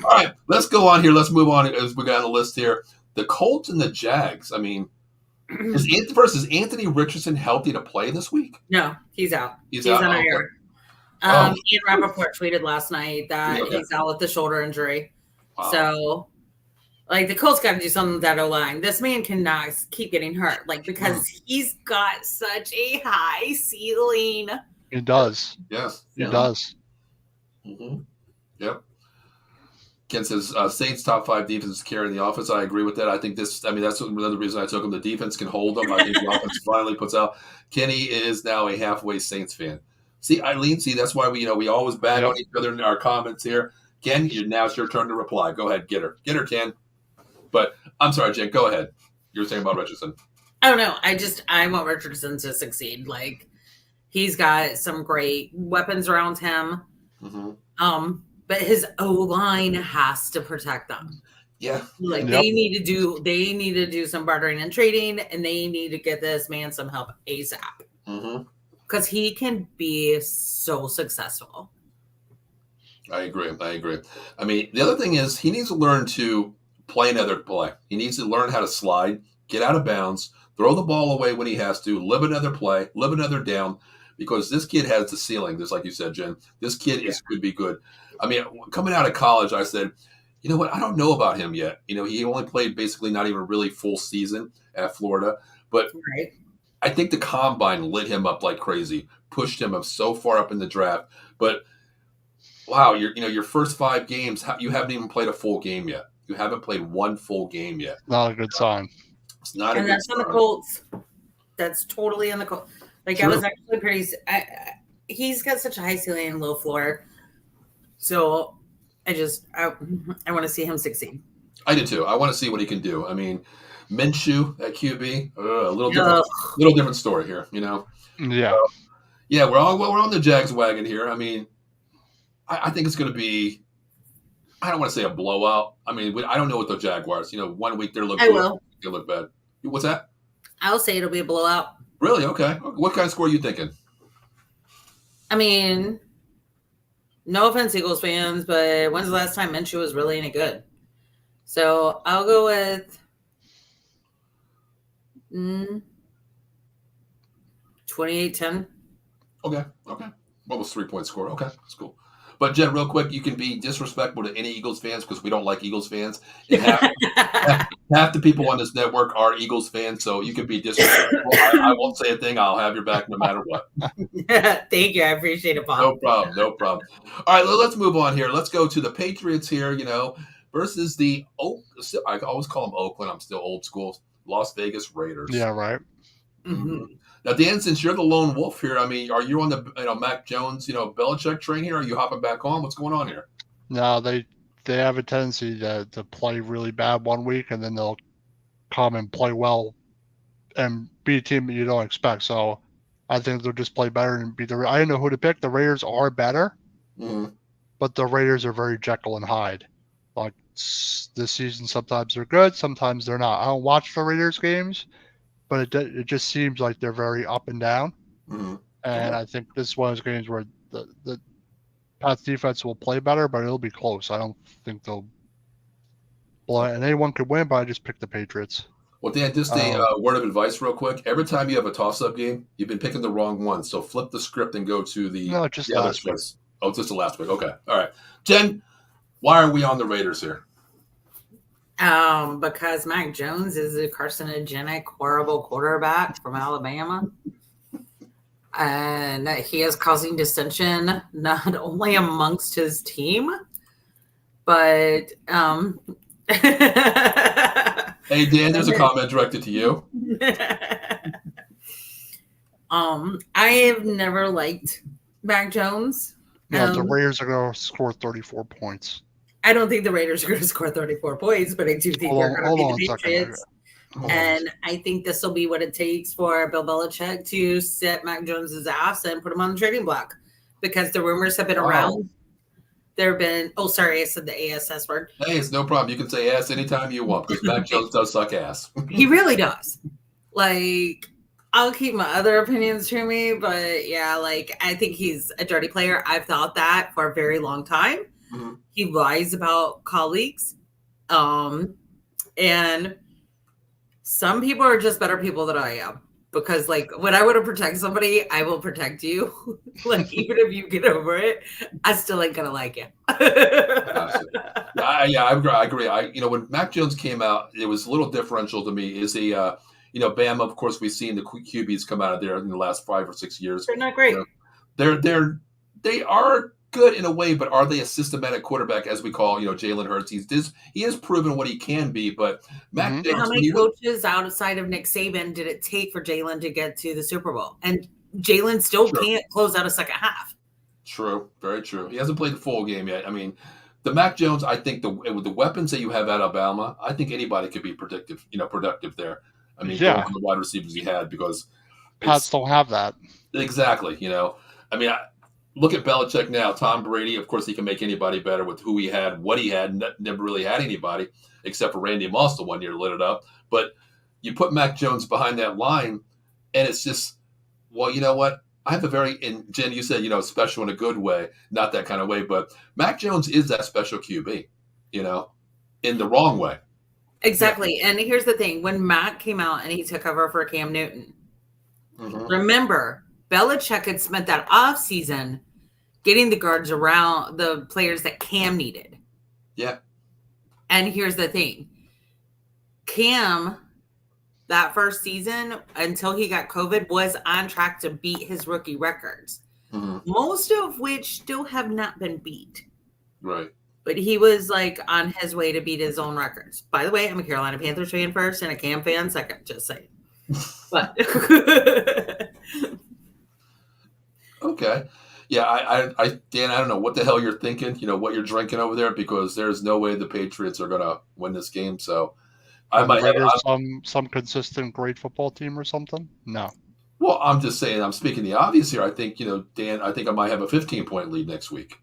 all right, let's go on here. Let's move on as we got on the list here. The Colts and the Jags. I mean, is Anthony Richardson healthy to play this week? No, he's out. He's out. On IR. Ian Rappaport tweeted last night that he's out with the shoulder injury. Wow. So, the Colts got to do something with that O-line. This man cannot keep getting hurt, because he's got such a high ceiling. He does. Yes. He does. Mm-hmm. Yep. Ken says Saints top 5 defenses carrying the offense. I agree with that. I think that's another reason I took him. The defense can hold them. I think the offense finally puts out. Kenny is now a halfway Saints fan. See, Eileen, that's why we always bag on each other in our comments here. Ken, now it's your turn to reply. Go ahead, get her, Ken. But I'm sorry, Jen. Go ahead. You were saying about Richardson. Oh no, I want Richardson to succeed. He's got some great weapons around him. Mm-hmm. But his O-line has to protect them. Yeah. They need to do some bartering and trading, and they need to get this man some help ASAP. Mm-hmm. Because he can be so successful. I agree. I mean, the other thing is he needs to learn to play another play. He needs to learn how to slide, get out of bounds, throw the ball away when he has to, live another play, live another down, because this kid has the ceiling, just like you said, Jen. This kid could be good. I mean, coming out of college, I said, you know what? I don't know about him yet. He only played basically not even really full season at Florida, but I think the combine lit him up like crazy, pushed him up so far up in the draft. But wow, your first 5 games, you haven't even played a full game yet. You haven't played one full game yet. Not a good sign. It's not a good sign. And that's on the Colts. That's totally on the Colts. I was actually pretty. He's got such a high ceiling and low floor. So I want to see him succeed. I do too. I want to see what he can do. I mean, Minshew at QB, a little different story here, Yeah. So, yeah, we're on the Jags wagon here. I mean, I think it's going to be. I don't want to say a blowout. I mean, I don't know what the Jaguars. 1 week they look good, they look bad. What's that? I'll say it'll be a blowout. Really? Okay. What kind of score are you thinking? I mean, no offense, Eagles fans, but when's the last time Minshew was really any good? So I'll go with 28-10. Okay. Almost 3-point score. Okay, that's cool. But Jen, real quick, you can be disrespectful to any Eagles fans because we don't like Eagles fans. Half the people on this network are Eagles fans, so you can be disrespectful. I won't say a thing. I'll have your back no matter what. Thank you. I appreciate it, Bob. No problem. All right, let's move on here. Let's go to the Patriots here, versus the I always call them Oakland. I'm still old school. Las Vegas Raiders. Yeah, right. Mm-hmm. Now, Dan, since you're the lone wolf here, I mean, are you on the Mac Jones, Belichick train here? Are you hopping back on? What's going on here? No, they have a tendency to play really bad 1 week, and then they'll come and play well and beat a team that you don't expect. So I think they'll just play better and beat I don't know who to pick. The Raiders are better, but the Raiders are very Jekyll and Hyde. This season, sometimes they're good, sometimes they're not. I don't watch the Raiders games, but it just seems like they're very up and down. Mm-hmm. And I think this is one of those games where the Pats defense will play better, but it'll be close. I don't think they'll blow it. And anyone could win, but I just picked the Patriots. Well, Dan, just a word of advice real quick. Every time you have a toss-up game, you've been picking the wrong one. So flip the script and go to the just other last week. choice. Oh, just the last week. Okay. All right. Jen, why are we on the Raiders here? Because Mac Jones is a carcinogenic, horrible quarterback from Alabama. And he is causing dissension not only amongst his team, but Hey, Dan, there's a comment directed to you. I have never liked Mac Jones. Yeah, the Raiders are going to score 34 points. I don't think the Raiders are going to score 34 points, but I do think they're going to beat the Patriots. And I think this will be what it takes for Bill Belichick to sit Mac Jones's ass and put him on the trading block, because the rumors have been around. There have been, sorry, I said the ASS word. Hey, it's no problem. You can say ass anytime you want, because Mac Jones does suck ass. He really does. Like, I'll keep my other opinions to me, but yeah, like, I think he's a dirty player. I've thought that for a very long time. Mm-hmm. He lies about colleagues. And some people are just better people than I am, because like when I want to protect somebody, I will protect you. Like, even if you get over it, I still ain't gonna like you. I agree. When Mac Jones came out, it was a little differential to me. Is a Bama, of course, we've seen the QBs come out of there in the last 5 or 6 years. They're not great. They are good in a way, but are they a systematic quarterback, as we call, Jalen Hurts? He has proven what he can be, but Mac Jones, how many coaches outside of Nick Saban did it take for Jalen to get to the Super Bowl? And Jalen still can't close out a second half. True, very true. He hasn't played the full game yet. I mean, the Mac Jones, I think with the weapons that you have at Alabama, I think anybody could be productive there. I mean, going from the wide receivers he had, because Pats don't have that. Exactly. I mean, look at Belichick now. Tom Brady, of course, he can make anybody better with who he had, what he had. Never really had anybody except for Randy Moss the one year lit it up. But you put Mac Jones behind that line, and it's just, well, you know what? I have and Jen, you said, special in a good way, not that kind of way. But Mac Jones is that special QB, in the wrong way. Exactly. Yeah. And here's the thing. When Mac came out and he took over for Cam Newton, remember, Belichick had spent that offseason getting the guards around the players that Cam needed. Yeah. And here's the thing. Cam, that first season, until he got COVID, was on track to beat his rookie records, most of which still have not been beat. Right. But he was like on his way to beat his own records. By the way, I'm a Carolina Panthers fan first and a Cam fan second, just saying. But okay. Yeah, Dan, I don't know what the hell you're thinking, what you're drinking over there, because there's no way the Patriots are going to win this game. So I might have some consistent great football team or something. No. Well, I'm just saying, I'm speaking the obvious here. I think, Dan, I think I might have a 15-point lead next week.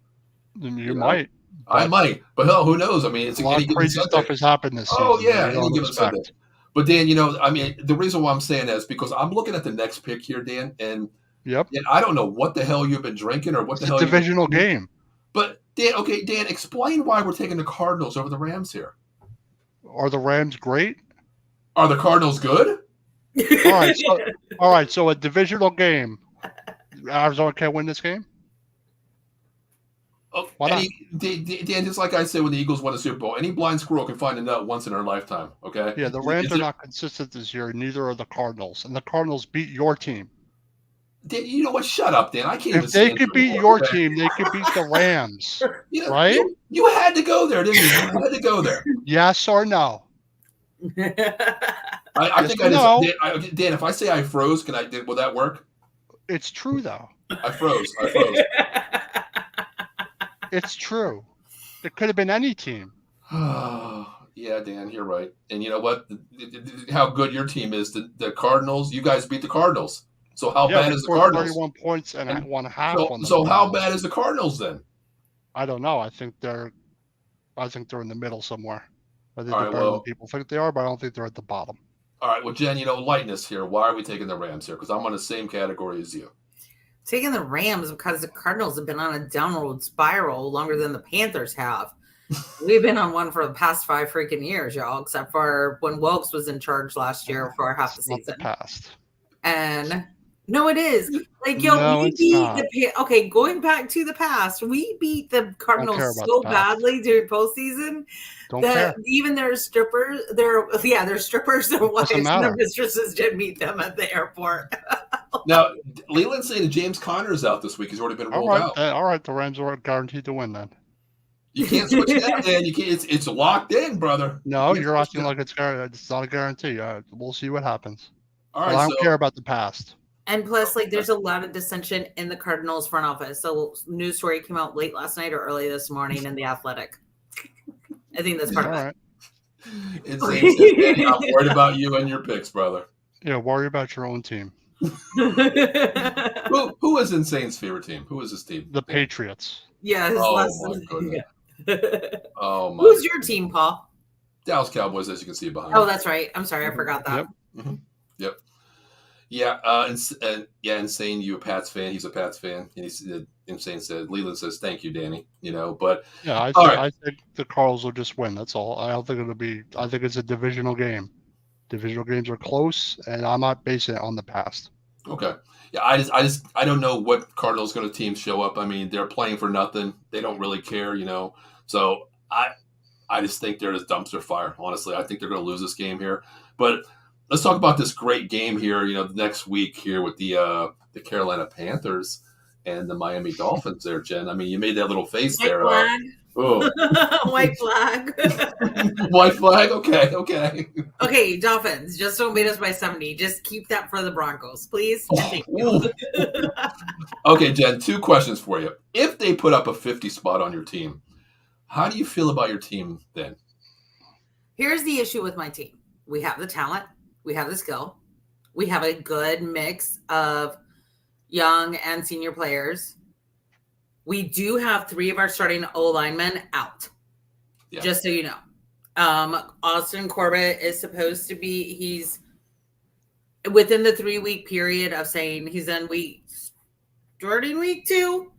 You might. I might, but hell, who knows? I mean, it's a lot of crazy stuff has happened this season. Oh yeah, any given Sunday. But Dan, I mean, the reason why I'm saying that is because I'm looking at the next pick here, Dan, and I don't know what the hell you've been drinking or what the hell. It's a divisional game. But Dan, explain why we're taking the Cardinals over the Rams here. Are the Rams great? Are the Cardinals good? All right. So a divisional game. Arizona can't win this game. Oh, Dan, just like I said when the Eagles won the Super Bowl, any blind squirrel can find a nut once in their lifetime, okay? Yeah, the Rams are not consistent this year, neither are the Cardinals. And the Cardinals beat your team. Dan, you know what? Shut up, Dan. I can't If they could beat your team, they could beat the Rams, right? You had to go there, didn't you? You had to go there. Yes or no? I think I just, Dan, if I say I froze, will that work? It's true, though. I froze. It's true. It could have been any team. Yeah, Dan, you're right. And you know what? How good your team is. The Cardinals, you guys beat the Cardinals. So how bad is the Cardinals? 31 points and 1.5. So how bad is the Cardinals then? I don't know. I think they're in the middle somewhere. I think they're better than people think they are, but I don't think they're at the bottom. All right. Well, Jen, lighten us here. Why are we taking the Rams here? Because I'm on the same category as you. Taking the Rams because the Cardinals have been on a downward spiral longer than the Panthers have. We've been on one for the past 5 freaking years, y'all, except for when Wilkes was in charge last year for half the It's not season. the past. And no, it is. Like, yo, No, we it's beat not. okay, going back to the past, we beat the care Cardinals about so the past. badly during postseason Don't that care. even their strippers, their strippers, their wives, and matter. their mistresses did meet them at the airport. Now, Leland's saying that James Conner's out this week. He's already been ruled out. All right, the Rams are guaranteed to win then. You can't switch that, man. You can't. It's locked in, brother. No, you're acting like it's not a guarantee. We'll see what happens. All right, but I don't care about the past. And plus, like, there's a lot of dissension in the Cardinals front office. So, news story came out late last night or early this morning in The Athletic. I think that's part of it. Insane says, Danny, I'm worried about you and your picks, brother. Yeah, worry about your own team. Who is Insane's favorite team? Who is his team? The Patriots. Yeah. My goodness. Oh my. Who's your team, Paul? Dallas Cowboys, as you can see behind. Oh, that's right. I'm sorry, I forgot that. Yep. Yeah, Insane, you a Pats fan. He's a Pats fan. And Insane said, Leland says, thank you, Danny. But yeah, I think the Cardinals will just win. That's all. I don't think it'll be. I think it's a divisional game. Divisional games are close, and I'm not basing it on the past. Okay. Yeah, I don't know what Cardinals going to teams show up. I mean, they're playing for nothing. They don't really care, So I just think they're just dumpster fire. Honestly, I think they're going to lose this game here. But let's talk about this great game here. The next week here with the Carolina Panthers and the Miami Dolphins. There, Jen. I mean, you made that little face there. White flag. White flag. Okay. Okay, Dolphins. Just don't beat us by 70. Just keep that for the Broncos, please. Thank you. Okay, Jen. 2 questions for you. If they put up a 50 spot on your team, how do you feel about your team then? Here's the issue with my team. We have the talent. We have the skill. We have a good mix of young and senior players. We do have 3 of our starting O-linemen out, just so you know. Austin Corbett is supposed to be, he's within the 3-week period of saying he's in starting week 2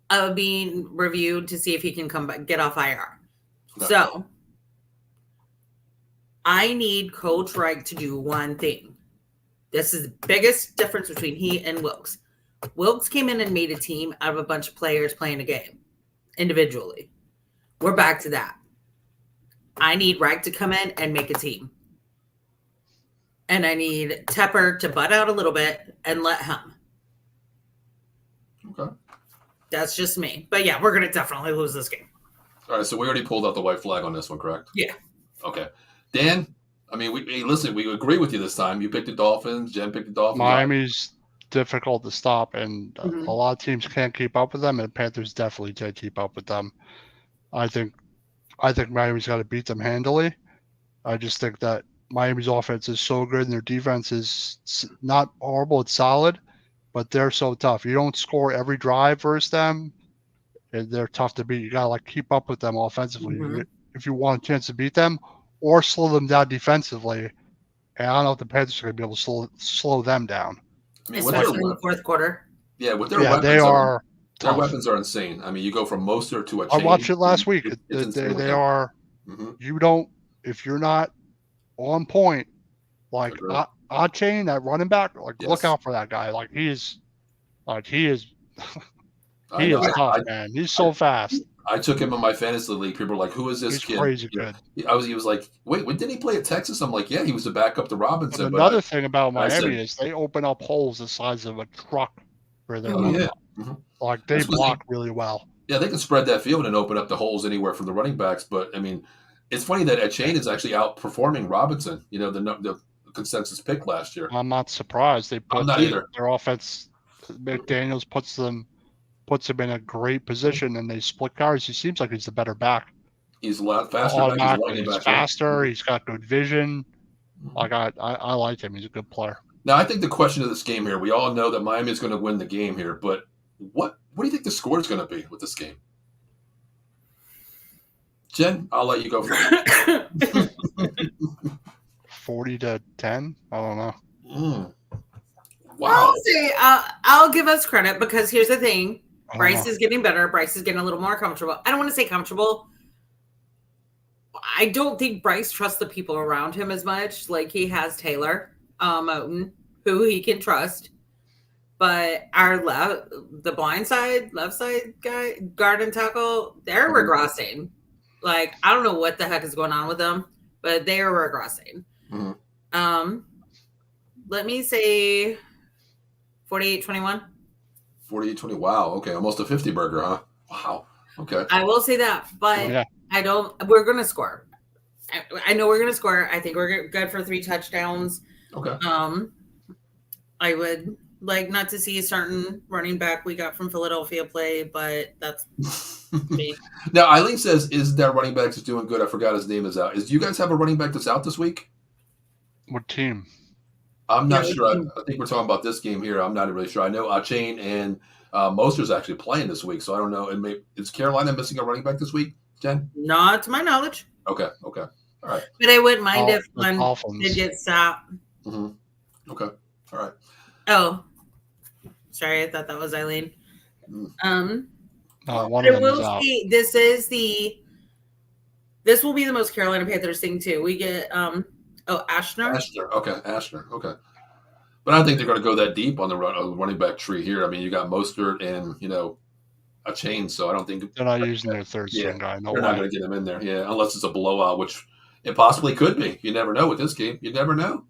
of being reviewed to see if he can come back, get off IR. Okay. So I need Coach Reich to do one thing. This is the biggest difference between he and Wilkes. Wilkes came in and made a team out of a bunch of players playing a game individually. We're back to that. I need Reich to come in and make a team. And I need Tepper to butt out a little bit and let him. Okay. That's just me. But yeah, we're going to definitely lose this game. All right, so we already pulled out the white flag on this one, correct? Yeah. Okay. Dan, I mean, we agree with you this time. You picked the Dolphins. Jen picked the Dolphins. Miami's difficult to stop, and a lot of teams can't keep up with them, and Panthers definitely can't keep up with them. I think Miami's got to beat them handily. I just think that Miami's offense is so good, and their defense is not horrible. It's solid, but they're so tough. You don't score every drive versus them, and they're tough to beat. You got to keep up with them offensively if you want a chance to beat them, or slow them down defensively. And I don't know if the Panthers are going to be able to slow them down. I mean, especially in the fourth quarter. Yeah, with their weapons, they are. Their weapons are insane. I mean, you go from Mostert to a chain. I watched it last week. They are. You don't. If you're not on point, like on chain, that running back, look out for that guy. He is tough, man. He's so fast. I took him in my fantasy league. People were like, "Who is this kid?" He's crazy good. He was like, "Wait, didn't he play at Texas?" I'm like, "Yeah, he was the backup to Robinson." But another thing about Miami is they open up holes the size of a truck for their they block really well. Yeah, they can spread that field and open up the holes anywhere from the running backs. But I mean, it's funny that Etienne is actually outperforming Robinson. The consensus pick last year. I'm not surprised. I'm not either. Their offense, McDaniels puts him in a great position, and they split carries. He seems like he's the better back. He's a lot faster. He's faster. He's got good vision. I like him. He's a good player. Now, I think the question of this game here, we all know that Miami is going to win the game here, but what do you think the score is going to be with this game? Jen, I'll let you go first. 40-10. I don't know. Wow. I'll give us credit because here's the thing. Bryce is getting better. Bryce is getting a little more comfortable. I don't want to say comfortable. I don't think Bryce trusts the people around him as much. Like he has Taylor Moton, who he can trust. But our the left side guy, guard and tackle, they're regressing. Like I don't know what the heck is going on with them, but they are regressing. Let me say 48-21. 48-20. Wow. Okay. Almost a 50 burger, huh? Wow. Okay. I will say that, but I don't. We're going to score. I know we're going to score. I think we're good for 3 touchdowns. Okay. I would like not to see a certain running back we got from Philadelphia play, but that's me. Now, Eileen says, is that running back is doing good? I forgot his name is out. Do you guys have a running back that's out this week? What team? I'm not sure. I think we're talking about this game here. I'm not really sure. I know Achane and Moster's actually playing this week, so I don't know. And is Carolina missing a running back this week, Jen? Not to my knowledge. Okay. All right. But I wouldn't mind if one did get stopped. Mm-hmm. Okay. All right. Oh, sorry. I thought that was Eileen. One of them is out. This will be the most Carolina Panthers thing too. We get Ashner. Ashner. Okay. But I don't think they're going to go that deep on the running back tree here. I mean, you got Mostert and a chain, so I don't think they're not using their third string guy. No, they're not going to get him in there. Yeah, unless it's a blowout, which it possibly could be. You never know with this game. You never know.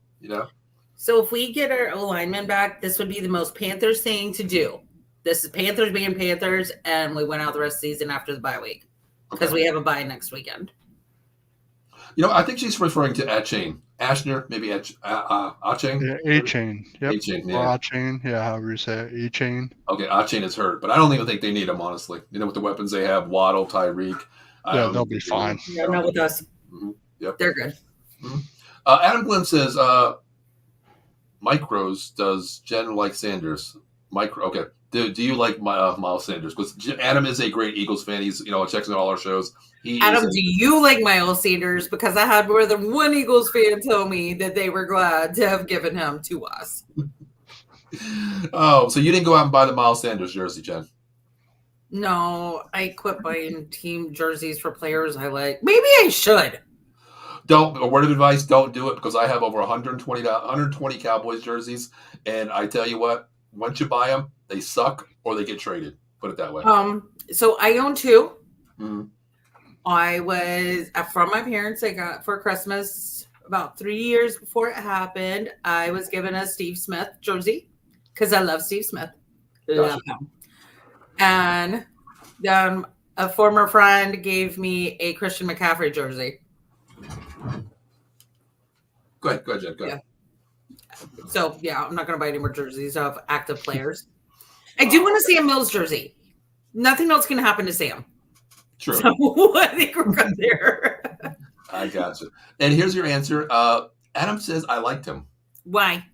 So if we get our O-lineman back, this would be the most Panthers thing to do. This is Panthers being Panthers, and we went out the rest of the season after the bye week because we have a bye next weekend. I think she's referring to Achane. Ashner, maybe Achane? Yeah, A-Chain. Yep. A-Chain, yeah. Or A-Chain, however you say it. A-Chain. Okay, Achane is hurt, but I don't even think they need him, honestly. With the weapons they have, Waddle, Tyreek. They'll be fine. They're not with us. Mm-hmm. Yep. They're good. Mm-hmm. Adam Glenn says, Micros, does Jen like Sanders? Okay. Do you like Miles Sanders? Because Adam is a great Eagles fan. He's checks out all our shows. Adam, do you like Miles Sanders? Because I had more than one Eagles fan tell me that they were glad to have given him to us. Oh, so you didn't go out and buy the Miles Sanders jersey, Jen? No, I quit buying team jerseys for players I like. Maybe I should. A word of advice, don't do it, because I have over 120 Cowboys jerseys, and I tell you what, once you buy them, they suck or they get traded. Put it that way. So I own 2. Mm-hmm. I was from my parents. I got for Christmas about 3 years before it happened. I was given a Steve Smith jersey because I love Steve Smith. Love him. And then a former friend gave me a Christian McCaffrey jersey. Go ahead, Jen. Go ahead. So, I'm not going to buy any more jerseys of active players. I do want to see a Mills jersey. Nothing else can happen to Sam. True. So I think we're good there. I got you. And here's your answer. Adam says, I liked him. Why?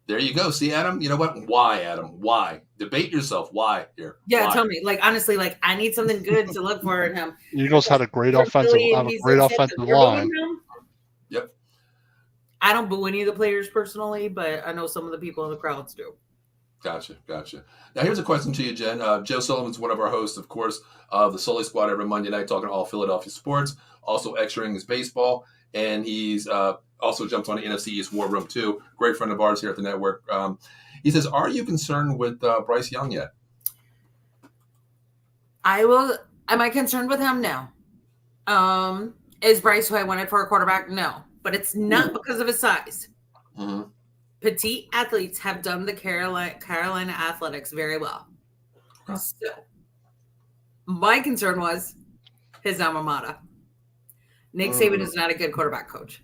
There you go. See, Adam? You know what? Why, Adam? Why? Debate yourself. Why here? Yeah, Why? Tell me. Honestly, I need something good to look for in him. Eagles had a great offensive line. Yep. I don't boo any of the players personally, but I know some of the people in the crowds do. Gotcha. Now, here's a question to you, Jen. Joe Sullivan's one of our hosts, of course, of the Sully Squad every Monday night, talking all Philadelphia sports, also extra innings baseball, and he's also jumped on the NFC East War Room, too. Great friend of ours here at the network. He says, are you concerned with Bryce Young yet? Am I concerned with him? No. Is Bryce who I wanted for a quarterback? No. But it's not because of his size. Mm-hmm. Petite athletes have done the Carolina Athletics very well. Huh. So, my concern was his alma mater. Nick Saban is not a good quarterback coach.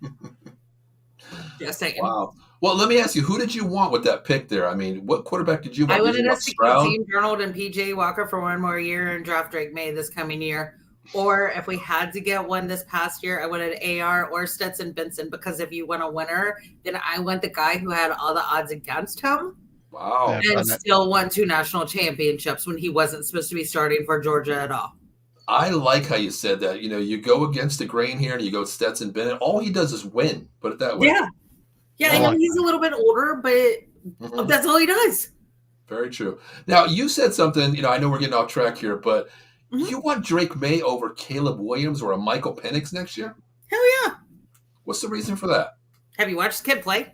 Just saying. Wow. Well, let me ask you, who did you want with that pick there? I mean, what quarterback did you want? I wanted us to keep Sam Darnold and P.J. Walker for one more year and draft Drake May this coming year. Or if we had to get one this past year, I wanted AR or Stetson Benson, because if you want a winner, then I want the guy who had all the odds against him. Wow. And still won 2 national championships when he wasn't supposed to be starting for Georgia at all. I like how you said that. You go against the grain here and you go Stetson Bennett. All he does is win. Put it that way. Yeah, I know he's a little bit older, but that's all he does. Very true. Now, you said something, I know we're getting off track here, but You want Drake May over Caleb Williams or a Michael Penix next year? Hell yeah. What's the reason for that? Have you watched this kid play?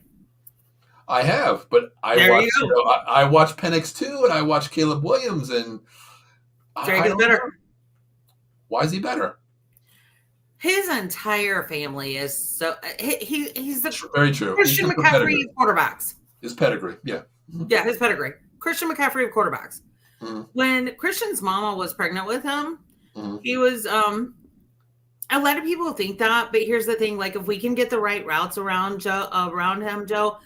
I have, but I watch Penix too, and I watch Caleb Williams, and Drake is better. Know. Why is he better? His entire family is so he's the very true. Christian McCaffrey of quarterbacks. His pedigree, yeah. Yeah, his pedigree. Christian McCaffrey of quarterbacks. Mm-hmm. When Christian's mama was pregnant with him, he was a lot of people think that, but here's the thing, like if we can get the right routes around him, Joe,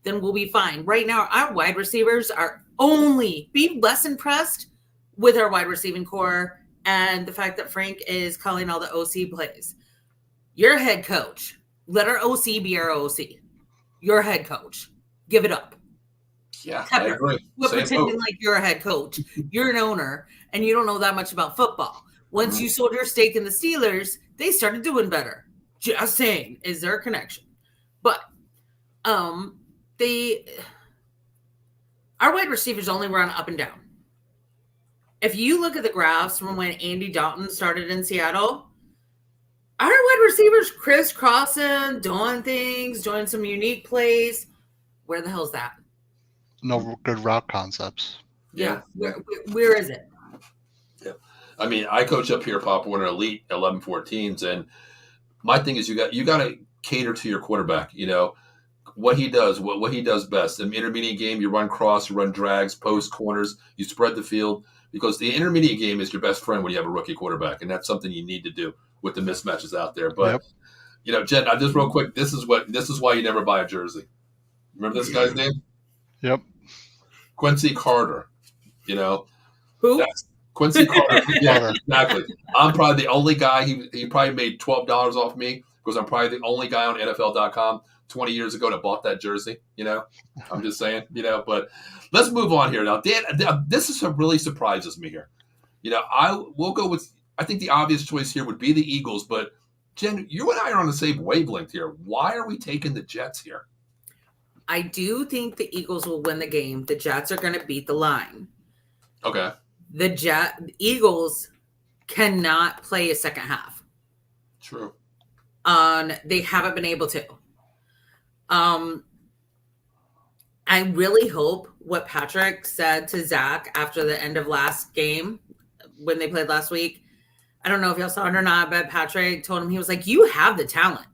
then we'll be fine. Right now, our wide receivers are be less impressed with our wide receiving core and the fact that Frank is calling all the OC plays. Your head coach. Let our OC be our OC. Your head coach. Give it up. Yeah, I agree. Quit pretending like you're a head coach. You're an owner, and you don't know that much about football. Once you sold your stake in the Steelers, they started doing better. Just saying. Is there a connection? But our wide receivers only run up and down. If you look at the graphs from when Andy Dalton started in Seattle, our wide receivers crisscrossing, doing things, doing some unique plays. Where the hell's that? No good route concepts. Yeah. Where is it? Yeah. I mean, I coach up here, Pop Warner Elite 11-14s, and my thing is you got to cater to your quarterback. You know what he does, what he does best. In the intermediate game, you run cross, you run drags, post, corners, you spread the field, because the intermediate game is your best friend when you have a rookie quarterback, and that's something you need to do with the mismatches out there. But you know, Jen, just real quick, this is why you never buy a jersey. Remember this guy's name? Yep. Quincy Carter. You know who? That's Quincy Carter. Yeah, exactly. I'm probably the only guy. He probably made $12 off me because I'm probably the only guy on NFL.com 20 years ago that bought that jersey. You know, I'm just saying. You know, but let's move on here now. Dan, this is what really surprises me here. You know, we'll go with. I think the obvious choice here would be the Eagles, but Jen, you and I are on the same wavelength here. Why are we taking the Jets here? I do think the Eagles will win the game. The Jets are going to beat the line. Okay. The Eagles cannot play a second half. True. They haven't been able to. I really hope what Patrick said to Zach after the end of last game when they played last week. I don't know if y'all saw it or not, but Patrick told him, he was like, you have the talent.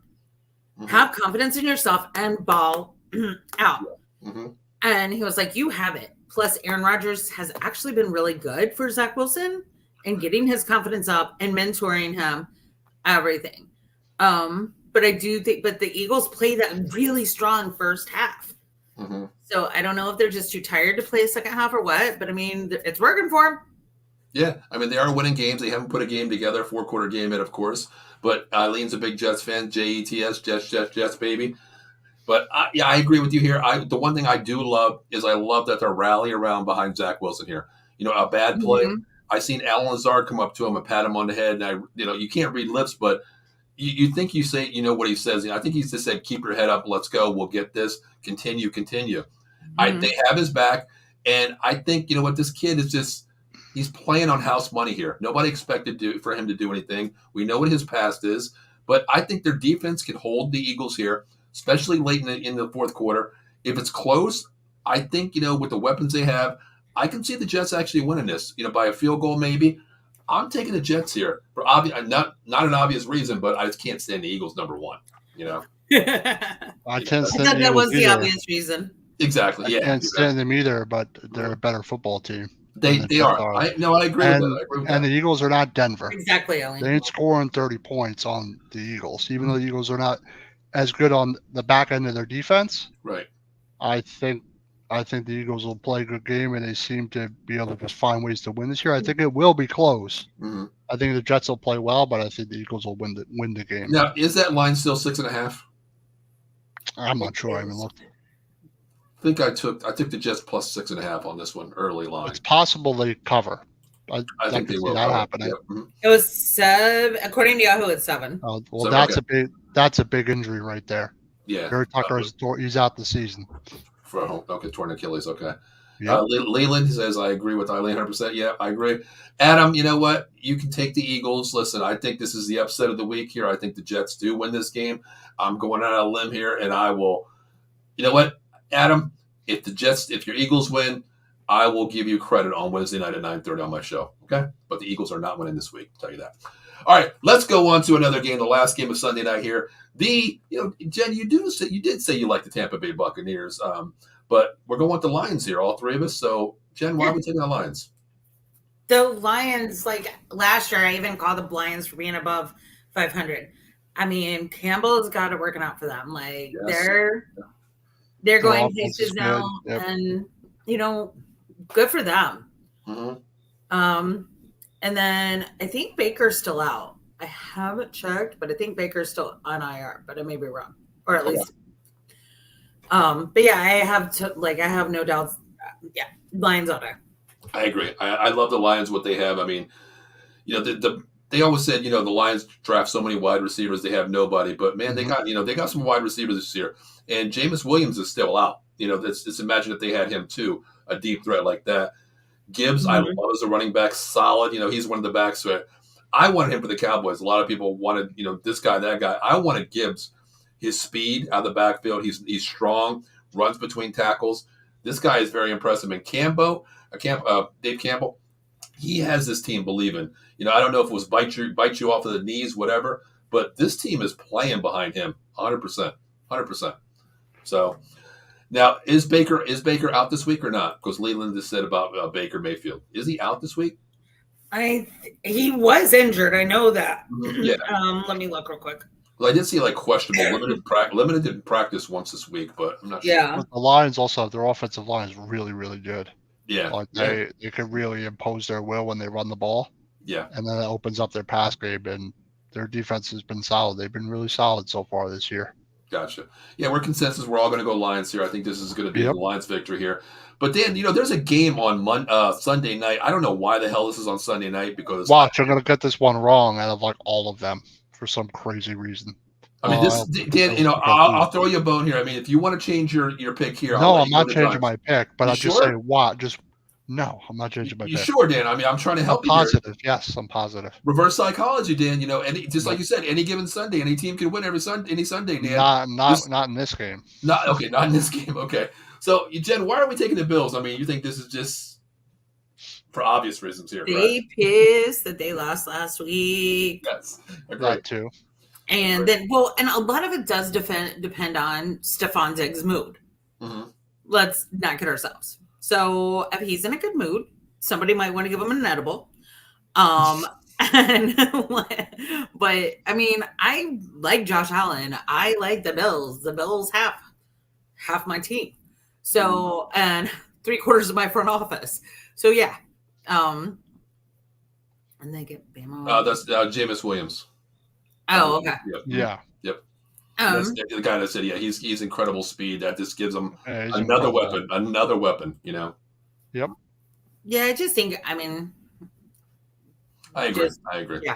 Mm-hmm. Have confidence in yourself and ball out. Mm-hmm. And he was like, you have it. Plus, Aaron Rodgers has actually been really good for Zach Wilson and getting his confidence up and mentoring him, everything. But I do think, but the Eagles played that really strong first half. Mm-hmm. So I don't know if they're just too tired to play a second half or what, but I mean, it's working for them. Yeah, I mean, they are winning games. They haven't put a game together, 4-quarter game yet, of course. But Eileen's a big Jets fan, Jets, Jets, baby. But I agree with you here. The one thing I do love is I love that they're rallying around behind Zach Wilson here. You know, a bad play. Mm-hmm. I seen Alan Lazard come up to him and pat him on the head. And you can't read lips, but you think you say, you know what he says. I think he's just said, keep your head up. Let's go. We'll get this. Continue. Mm-hmm. They have his back. And I think, you know what, this kid is just, he's playing on house money here. Nobody expected for him to do anything. We know what his past is. But I think their defense can hold the Eagles here, especially late in the fourth quarter. If it's close, I think, you know, with the weapons they have, I can see the Jets actually winning this, you know, by a field goal maybe. I'm taking the Jets here for not an obvious reason, but I just can't stand the Eagles number one, you know. I can't stand them. That was the obvious reason. Exactly, yeah. I can't stand them either, but they're a better football team. They are. I agree with that. And the Eagles are not Denver. Exactly, Ellie. They ain't scoring 30 points on the Eagles, even though the Eagles are not as good on the back end of their defense. Right. I think the Eagles will play a good game, and they seem to be able to just find ways to win this year. I think it will be close. Mm-hmm. I think the Jets will play well, but I think the Eagles will win the game. Now, is that line still 6.5? I'm not sure. I haven't looked. I think I took the Jets plus 6.5 on this one early line. It's possible they cover. I think they will. That happening. Yeah. Mm-hmm. It was 7. According to Yahoo, it's 7. Oh, well, so, that's a big injury right there. Yeah. Gary Tucker he's out the season. Torn Achilles. Okay. Yep. Leland says, I agree with Eileen 100%. Yeah, I agree. Adam, you know what? You can take the Eagles. Listen, I think this is the upset of the week here. I think the Jets do win this game. I'm going out on a limb here, and I will. You know what, Adam? If your Eagles win, I will give you credit on Wednesday night at 9:30 on my show. Okay, but the Eagles are not winning this week. I'll tell you that. All right, let's go on to another game. The last game of Sunday night here. Jen, you did say you like the Tampa Bay Buccaneers, but we're going with the Lions here, all three of us. So, Jen, why are we taking the Lions? The Lions, like last year, I even called the Lions for being above 500. I mean, Campbell's got it working out for them. Like they're going places now, and good for them. Mm-hmm. And then I think Baker's still out. I haven't checked, but I think Baker's still on IR, but I may be wrong, or at least. But yeah, I have no doubts. Yeah, Lions all day. I agree. I love the Lions. What they have. I mean, they always said, the Lions draft so many wide receivers, they have nobody. But man, they got some wide receivers this year, and Jameis Williams is still out. Just imagine if they had him too, a deep threat like that. Gibbs, I love as a running back, solid. He's one of the backs where I wanted him for the Cowboys. A lot of people wanted, this guy, that guy. I wanted Gibbs, his speed out of the backfield. He's strong, runs between tackles. This guy is very impressive. And Dave Campbell, he has this team believing. I don't know if it was bite you off of the knees, whatever, but this team is playing behind him 100%. So now, is Baker out this week or not? Because Leland just said about Baker Mayfield. Is he out this week? He was injured. I know that. Yeah. Let me look real quick. Well, I did see questionable, limited in practice once this week, but I'm not sure. Yeah. The Lions also, their offensive line is really, really good. Yeah. They can really impose their will when they run the ball. Yeah. And then it opens up their pass game, and their defense has been solid. They've been really solid so far this year. Gotcha. Yeah, we're consensus. We're all going to go Lions here. I think this is going to be the Lions victory here. But Dan, there's a game on Sunday night. I don't know why the hell this is on Sunday night because watch, I'm going to get this one wrong out of all of them for some crazy reason. I mean, Dan, I'll throw you a bone here. I mean, if you want to change your pick here, no, I'm not changing my pick, but I'm just saying what. No, I'm not changing my pick. You sure, Dan? I mean, I'm trying to help you. Positive, yes, I'm positive. Reverse psychology, Dan. Just like you said, any given Sunday, any team can win any Sunday, Dan. Not in this game. Not in this game. Okay. So, Jen, why are we taking the Bills? I mean, you think this is just for obvious reasons here? They pissed that they lost last week. Yes, that too. And then, and a lot of it does depend on Stephon Diggs' mood. Mm-hmm. Let's not kid ourselves. So if he's in a good mood, somebody might want to give him an edible. But I mean, I like Josh Allen. I like the Bills. The Bills half my team. So, and 3/4 of my front office. So yeah. And they get Bama. That's Jameis Williams. Oh, okay. Yeah. Yep. The guy that said, he's incredible speed. That just gives him another weapon. Yep. Yeah, I just think, I mean. I agree. Yeah.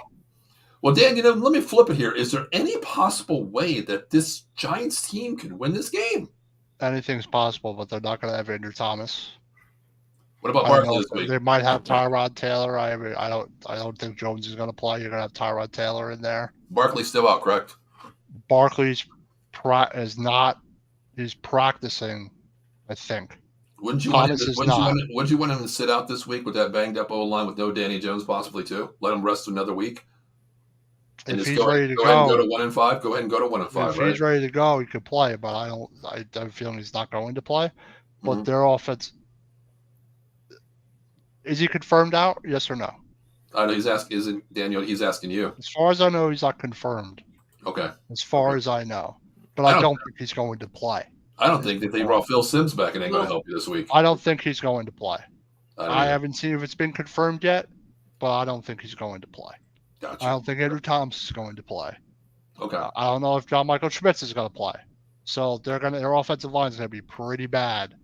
Well, Dan, let me flip it here. Is there any possible way that this Giants team can win this game? Anything's possible, but they're not going to have Andrew Thomas. What about Barkley this week? They might have Tyrod Taylor. I don't think Jones is going to play. You're going to have Tyrod Taylor in there. Barkley's still out, correct? Barkley's he's practicing, I think. Wouldn't you want him to sit out this week with that banged up O-line with no Danny Jones possibly too? Let him rest another week? And if just he's ready to go, ahead and go to 1-5. Go ahead and go to 1-5. If he's ready to go, he could play. But I have a feeling he's not going to play. But their offense, is he confirmed out? Yes or no? I know he's asking. Isn't Daniel? He's asking you. As far as I know, he's not confirmed. Okay. As far as I know, but I don't think he's going to play. I don't think that they brought Phil Simms back and ain't going to help you this week. I don't think he's going to play. I haven't seen if it's been confirmed yet, but I don't think he's going to play. Gotcha. I don't think Andrew Thomas is going to play. Okay. I don't know if John Michael Schmitz is going to play. So their offensive line is going to be pretty bad.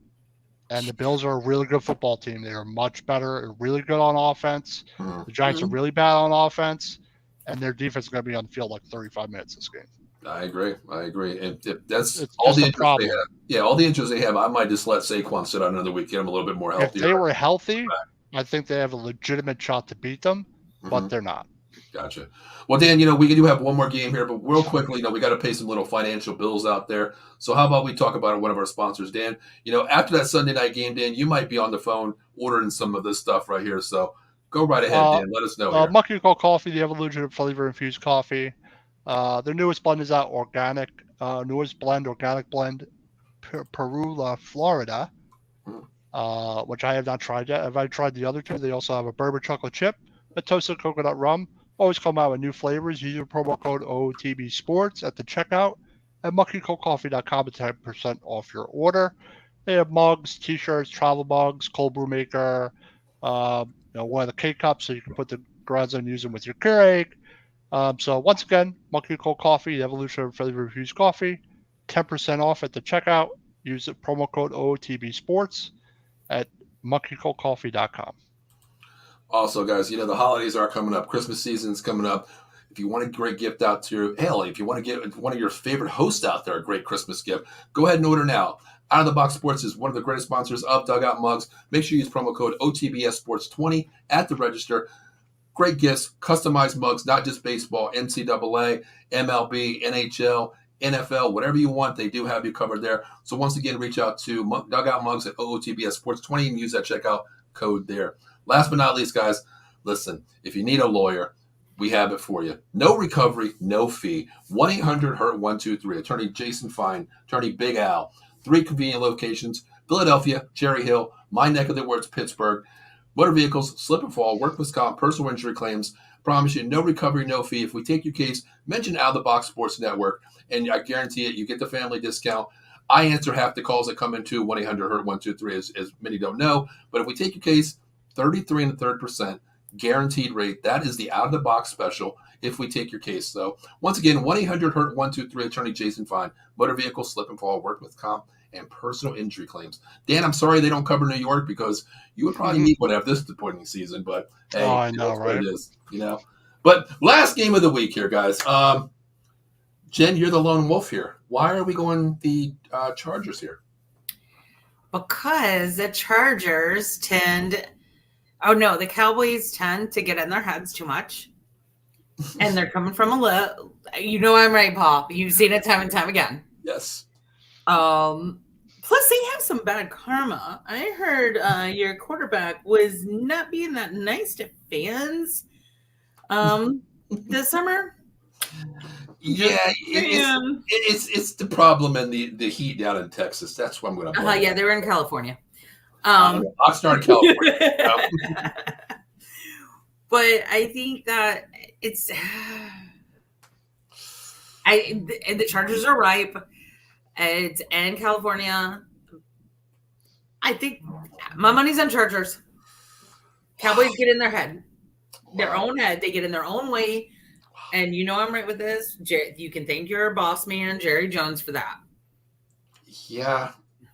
And the Bills are a really good football team. They are much better, really good on offense. The Giants are really bad on offense, and their defense is going to be on the field like 35 minutes this game. I agree. And if that's It's all just the a injuries they problem. have. Yeah, all the injuries they have. I might just let Saquon sit out another week, get him a little bit more If healthier. they were healthy, I think they have a legitimate shot to beat them, Mm-hmm. but they're not. Gotcha. Well, Dan, we do have one more game here, but real quickly, we got to pay some little financial bills out there. So how about we talk about one of our sponsors, Dan? After that Sunday night game, Dan, you might be on the phone ordering some of this stuff right here. So go right ahead, Dan. Let us know here. Monkey Cold Coffee, the evolution of flavor infused coffee. Their newest blend is out, organic. Newest blend, organic blend, Perula, Florida. Which I have not tried yet. Have I tried the other two? They also have a bourbon chocolate chip, a toasted coconut rum. Always come out with new flavors. Use your promo code OOTB Sports at the checkout at monkeycoldcoffee.com to 10% off your order. They have mugs, t-shirts, travel mugs, cold brew maker, one of the K-cups so you can put the grounds and use them with your Keurig. So once again, Monkey Cold Coffee, the evolution of flavor infused coffee, 10% off at the checkout. Use the promo code OOTB Sports at monkeycoldcoffee.com. Also, guys, the holidays are coming up. Christmas season's coming up. If you want a great gift out to if you want to get one of your favorite hosts out there a great Christmas gift, go ahead and order now. Out of the Box Sports is one of the greatest sponsors of Dugout Mugs. Make sure you use promo code OTBS Sports 20 at the register. Great gifts, customized mugs, not just baseball, NCAA, MLB, NHL, NFL, whatever you want, they do have you covered there. So once again, reach out to Dugout Mugs at OOTBS Sports 20 and use that checkout code there. Last but not least, guys, listen, if you need a lawyer, we have it for you. No recovery, no fee. 1-800-HURT-123. Attorney Jason Fine, Attorney Big Al. 3 convenient locations, Philadelphia, Cherry Hill, my neck of the woods, Pittsburgh. Motor vehicles, slip and fall, workman's comp, personal injury claims. Promise you, no recovery, no fee. If we take your case, mention Out of the Box Sports Network, and I guarantee it, you get the family discount. I answer half the calls that come into 1-800-HURT-123, as many don't know. But if we take your case, 33 1/3% guaranteed rate. That is the Out of the Box special if we take your case. So once again, 1-800-HURT-123, Attorney Jason Fine, motor vehicle, slip and fall, workman's comp, and personal injury claims. Dan, I'm sorry they don't cover New York because you would probably need one at this point in the season, but hey, I know, right? what it is, But last game of the week here, guys. Jen, you're the lone wolf here. Why are we going the Chargers here? Because the Chargers the Cowboys tend to get in their heads too much. And they're coming from I'm right, Paul. You've seen it time and time again. Yes. Plus, they have some bad karma. I heard your quarterback was not being that nice to fans this summer. Yeah, it's the problem in the heat down in Texas. That's what I'm going to blame. Yeah, they were in California. Oxnard, California. But I think that it's the Chargers are ripe. It's in California. I think my money's on Chargers. Cowboys get in their head, their own head. They get in their own way. And I'm right with this. You can thank your boss man, Jerry Jones, for that. Yeah.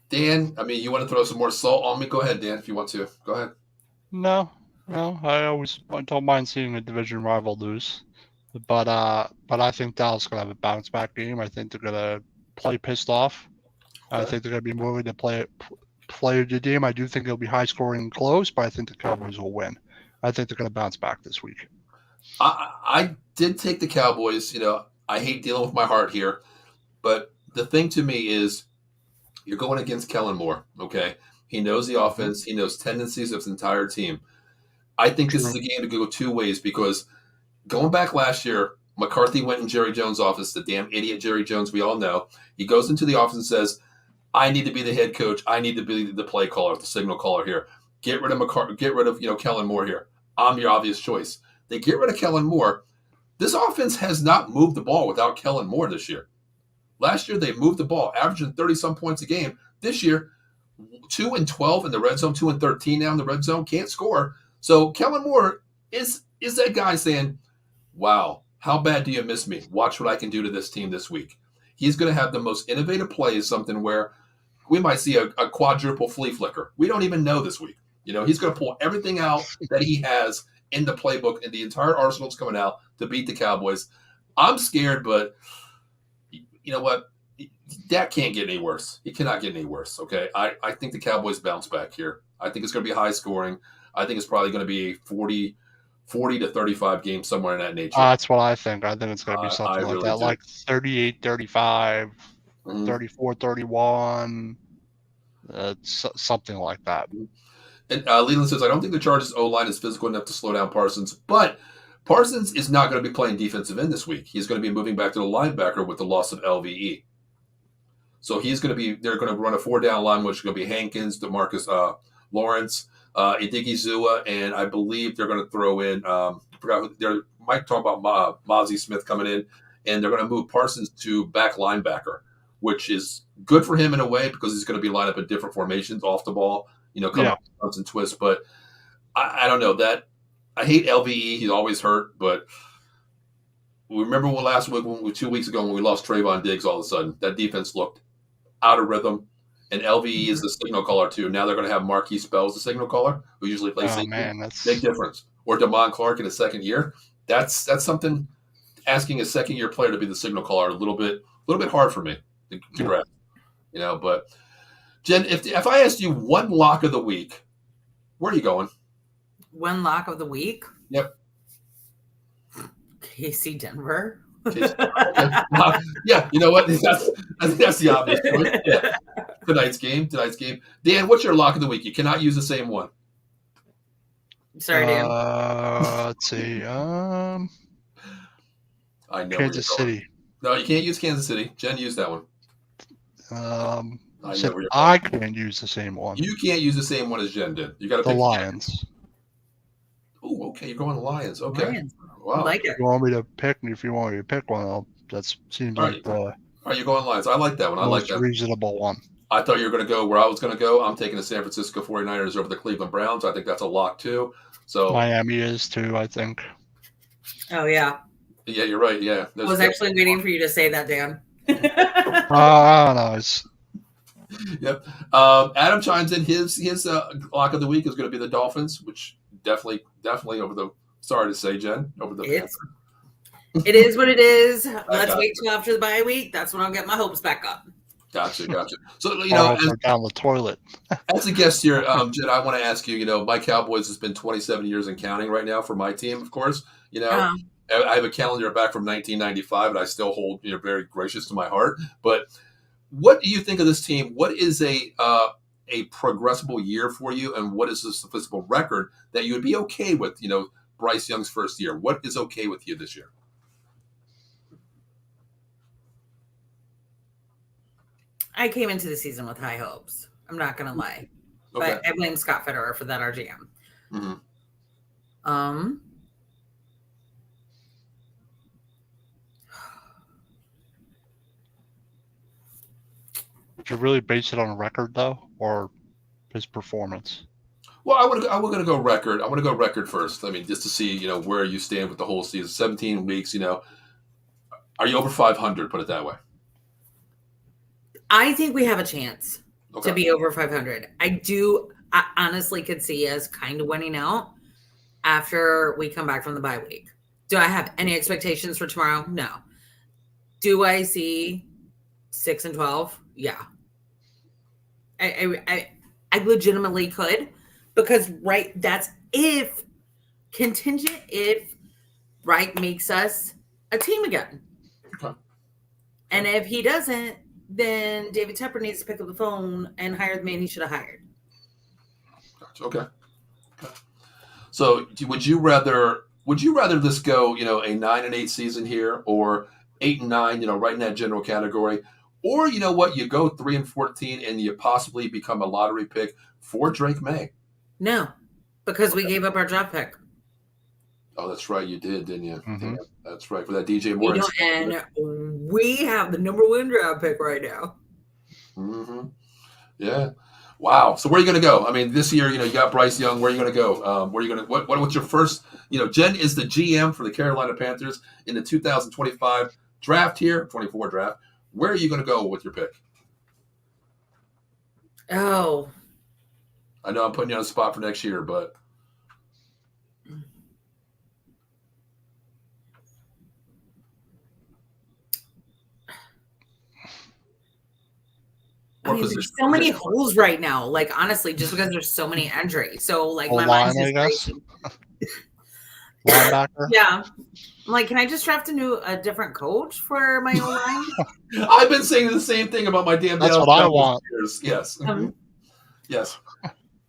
Dan, you want to throw some more salt on me? Go ahead, Dan, if you want to. Go ahead. No. I don't mind seeing a division rival lose. But I think Dallas is going to have a bounce back game. I think they're going to play pissed off. Okay. I think they're going to be moving to play the game. I do think it'll be high scoring and close, but I think the Cowboys will win. I think they're going to bounce back this week. I did take the Cowboys. I hate dealing with my heart here, but the thing to me is you're going against Kellen Moore, okay? He knows the offense. He knows tendencies of his entire team. I think this is a game to go two ways because going back last year, McCarthy went in Jerry Jones' office, the damn idiot Jerry Jones we all know. He goes into the office and says, I need to be the head coach. I need to be the play caller, the signal caller here. Get rid of McCarthy. Get rid of Kellen Moore here. I'm your obvious choice. They get rid of Kellen Moore. This offense has not moved the ball without Kellen Moore this year. Last year, they moved the ball, averaging 30-some points a game. This year, 2-12 in the red zone, 2-13 now in the red zone, can't score. So Kellen Moore is that guy saying, wow, how bad do you miss me? Watch what I can do to this team this week. He's going to have the most innovative plays, something where we might see a quadruple flea flicker. We don't even know this week. He's going to pull everything out that he has in the playbook, and the entire arsenal's coming out to beat the Cowboys. I'm scared, but you know what? That can't get any worse. It cannot get any worse. Okay. I think the Cowboys bounce back here. I think it's going to be high scoring. I think it's probably going to be a 40 to 35 game, somewhere in that nature. That's what I think. I think it's going to be something like really that, do. like 38-35, Mhm. 34-31, something like that. And Leland says, I don't think the Chargers O-line is physical enough to slow down Parsons, but Parsons is not going to be playing defensive end this week. He's going to be moving back to the linebacker with the loss of LVE. So he's going to be, they're going to run a 4-down line, which is going to be Hankins, DeMarcus Lawrence, Idigizua, and I believe they're going to throw in, I forgot who, they might talk about Mozzie Smith coming in, and they're going to move Parsons to back linebacker, which is good for him in a way because he's going to be lined up in different formations off the ball, coming off stunts and twists. But I don't know that. I hate LVE. He's always hurt, but remember last week, 2 weeks ago, when we lost Trayvon Diggs all of a sudden, that defense looked out of rhythm. And LVE is the signal caller too. Now they're going to have Marquise Bells, the signal caller, who usually plays safety. Man, that's big difference. Or Damon Clark in his second year. That's something. Asking a second-year player to be the signal caller a little bit hard for me to grasp. But Jen, if I asked you one lock of the week, where are you going? One lock of the week? Yep. KC Denver. Okay. Yeah, you know what? I think that's the obvious choice. Yeah. Tonight's game. Dan, what's your lock of the week? You cannot use the same one. Sorry, Dan. Let's see. I know Kansas City. No, you can't use Kansas City. Jen used that one. I can't use the same one. You can't use the same one as Jen did. You got to pick the Lions. Oh, okay. You're going Lions. Okay. Lions. Wow. I like it. If you want me to pick one, that seems like the. Are you going Lions? I like that one. I like that. Reasonable one. I thought you were going to go where I was going to go. I'm taking the San Francisco 49ers over the Cleveland Browns. I think that's a lock too. So Miami is too, I think. Oh, yeah. Yeah, you're right. Yeah. I was actually waiting for you to say that, Dan. Nice. Yep. Adam chimes in. His lock of the week is going to be the Dolphins, which definitely over the. Sorry to say, Jen, over the. It is what it is. Let's wait till after the bye week. That's when I'll get my hopes back up. Gotcha. So down the toilet. As a guest here, Jen, I want to ask you. My Cowboys has been 27 years and counting right now for my team. Of course, I have a calendar back from 1995, and I still hold very gracious to my heart. But what do you think of this team? What is a progressible year for you, and what is the statistical record that you would be okay with? Bryce Young's first year. What is okay with you this year? I came into the season with high hopes. I'm not going to lie. Okay. But I blame Scott Federer for that RGM. Mm-hmm. Would you really base it on a record, though, or his performance? Well, I want to go record. I want to go record first. I mean, just to see, where you stand with the whole season. 17 weeks, Are you over 500, put it that way? I think we have a chance to be over 500. I honestly could see us kind of winning out after we come back from the bye week. Do I have any expectations for tomorrow? No. Do I see 6-12? Yeah. I legitimately could, because that's if Wright makes us a team again. Okay. And if he doesn't, then David Tepper needs to pick up the phone and hire the man he should have hired. Gotcha. Okay. So would you rather this go, a 9-8 season here, or 8-9, right in that general category? Or you go 3-14 and you possibly become a lottery pick for Drake May? No, because we gave up our draft pick. Oh, that's right. You did, didn't you? Mm-hmm. Yeah, that's right. For that DJ Moore. And we have the number 1 draft pick right now. Mm-hmm. Yeah. Wow. So where are you going to go? I mean, this year, you got Bryce Young. Where are you going to go? Where are you going to? What's your first? Jen is the GM for the Carolina Panthers in the 2025 draft here, 24 draft. Where are you going to go with your pick? Oh. I know I'm putting you on the spot for next year, but. What there's position? so many holes right now. Like, honestly, just because there's so many injuries. So, like, my O-line, mind's just I guess. racing. Linebacker. Yeah. I'm like, can I just draft a different coach for my O-line? I've been saying the same thing about my damn That's Dallas what I Cowboys want. players. Yes. Yes.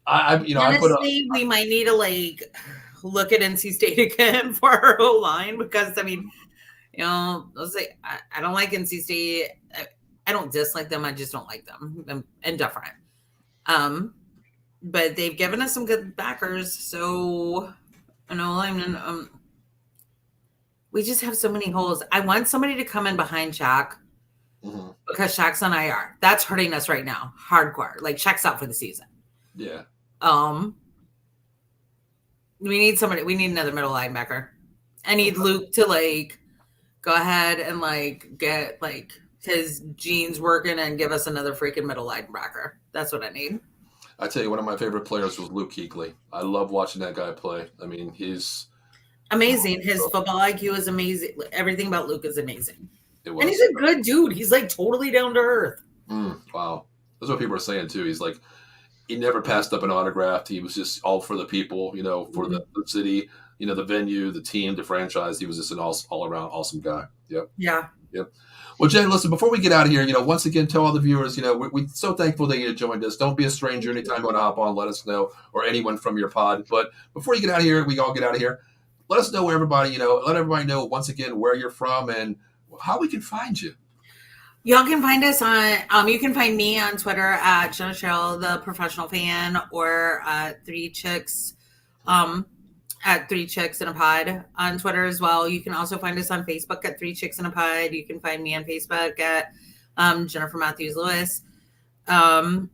I put up. Honestly, we might need to like look at NC State again for our O-line because I mean, I'll say I don't like NC State. I don't dislike them. I just don't like them. I'm indifferent. But they've given us some good backers. So, we just have so many holes. I want somebody to come in behind Shaq because Shaq's on IR. That's hurting us right now, hardcore. Like Shaq's out for the season. Yeah. We need somebody. We need another middle linebacker. I need Luke to like go ahead and like get like his genes working and give us another freaking middle linebacker. That's what I need. I tell you, one of my favorite players was Luke Kuechly. I love watching that guy play. I mean, he's amazing. His football IQ is amazing. Everything about Luke is amazing. And he's a good dude. He's like totally down to earth. Wow. That's what people are saying too. He's like, he never passed up an autograph. He was just all for the people, for the city, the venue, the team, the franchise. He was just an all around awesome guy. Yep. Yeah. Yep. Well, Jen, listen, before we get out of here, once again, tell all the viewers, we're so thankful that you joined us. Don't be a stranger. Anytime you want to hop on, let us know, or anyone from your pod. But before you get out of here, we all get out of here. Let us know where everybody, let everybody know once again where you're from and how we can find you. Y'all can find us on, you can find me on Twitter at Jenna Cheryl, the professional fan, or Three Chicks, at Three Chicks in a Pod on Twitter as well. You can also find us on Facebook at Three Chicks in a Pod. You can find me on Facebook at Jennifer Matthews Lewis. And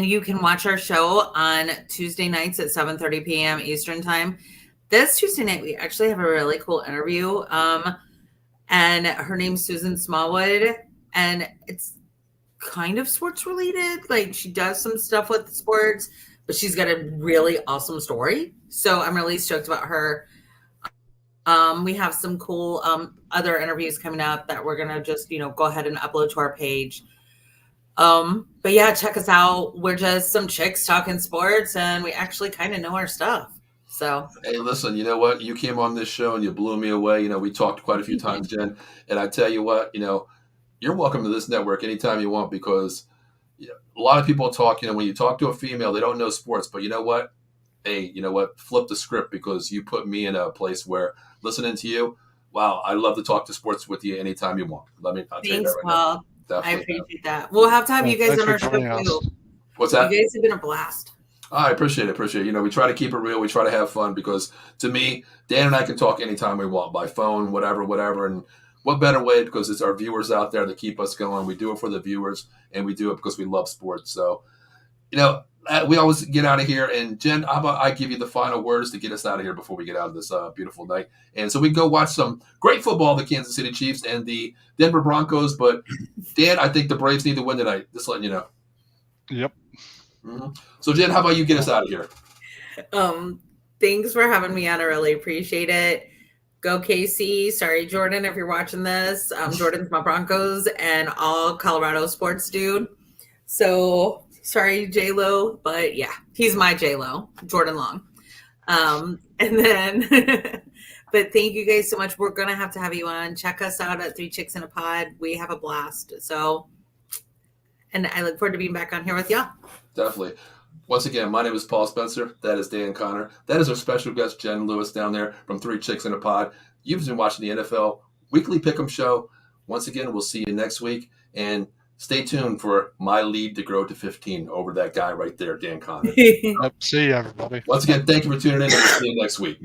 you can watch our show on Tuesday nights at 7:30 p.m. Eastern time. This Tuesday night, we actually have a really cool interview. And her name's Susan Smallwood, and it's kind of sports related. Like she does some stuff with sports, but she's got a really awesome story. So I'm really stoked about her. We have some cool other interviews coming up that we're gonna just go ahead and upload to our page. But yeah, check us out. We're just some chicks talking sports, and we actually kind of know our stuff. So hey, listen, you know what? You came on this show and you blew me away. We talked quite a few times, Jen, and I tell you what, you're welcome to this network anytime you want because a lot of people talk. When you talk to a female, they don't know sports, but you know what? Hey, you know what? Flip the script because you put me in a place where listening to you. Wow, I love to talk to sports with you anytime you want. I'll tell thanks, you that right Paul. now. I appreciate that. We'll have to have you guys on our show too. What's that? You guys have been a blast. I appreciate it. We try to keep it real. We try to have fun because to me, Dan and I can talk anytime we want by phone, whatever. And what better way because it's our viewers out there that keep us going. We do it for the viewers and we do it because we love sports. So, we always get out of here. And Jen, how about I give you the final words to get us out of here before we get out of this beautiful night. And so we can go watch some great football, the Kansas City Chiefs and the Denver Broncos. But Dan, I think the Braves need to win tonight. Just letting you know. Yep. Mm-hmm. So Jen, how about you get us out of here? Thanks for having me on. I really appreciate it. Go KC. Sorry, Jordan, if you're watching this. Jordan's my Broncos and all Colorado sports dude. So sorry, J-Lo, but yeah, he's my J-Lo, Jordan Long. And then, but thank you guys so much. We're going to have you on. Check us out at Three Chicks in a Pod. We have a blast. So, and I look forward to being back on here with y'all. Definitely. Once again, my name is Paul Spencer. That is Dan Connor. That is our special guest, Jen Lewis, down there from Three Chicks in a Pod. You've been watching the NFL Weekly Pickem Show. Once again, we'll see you next week. And stay tuned for my lead to grow to 15 over that guy right there, Dan Connor. Yep. See you, everybody. Once again, thank you for tuning in. And we'll see you next week.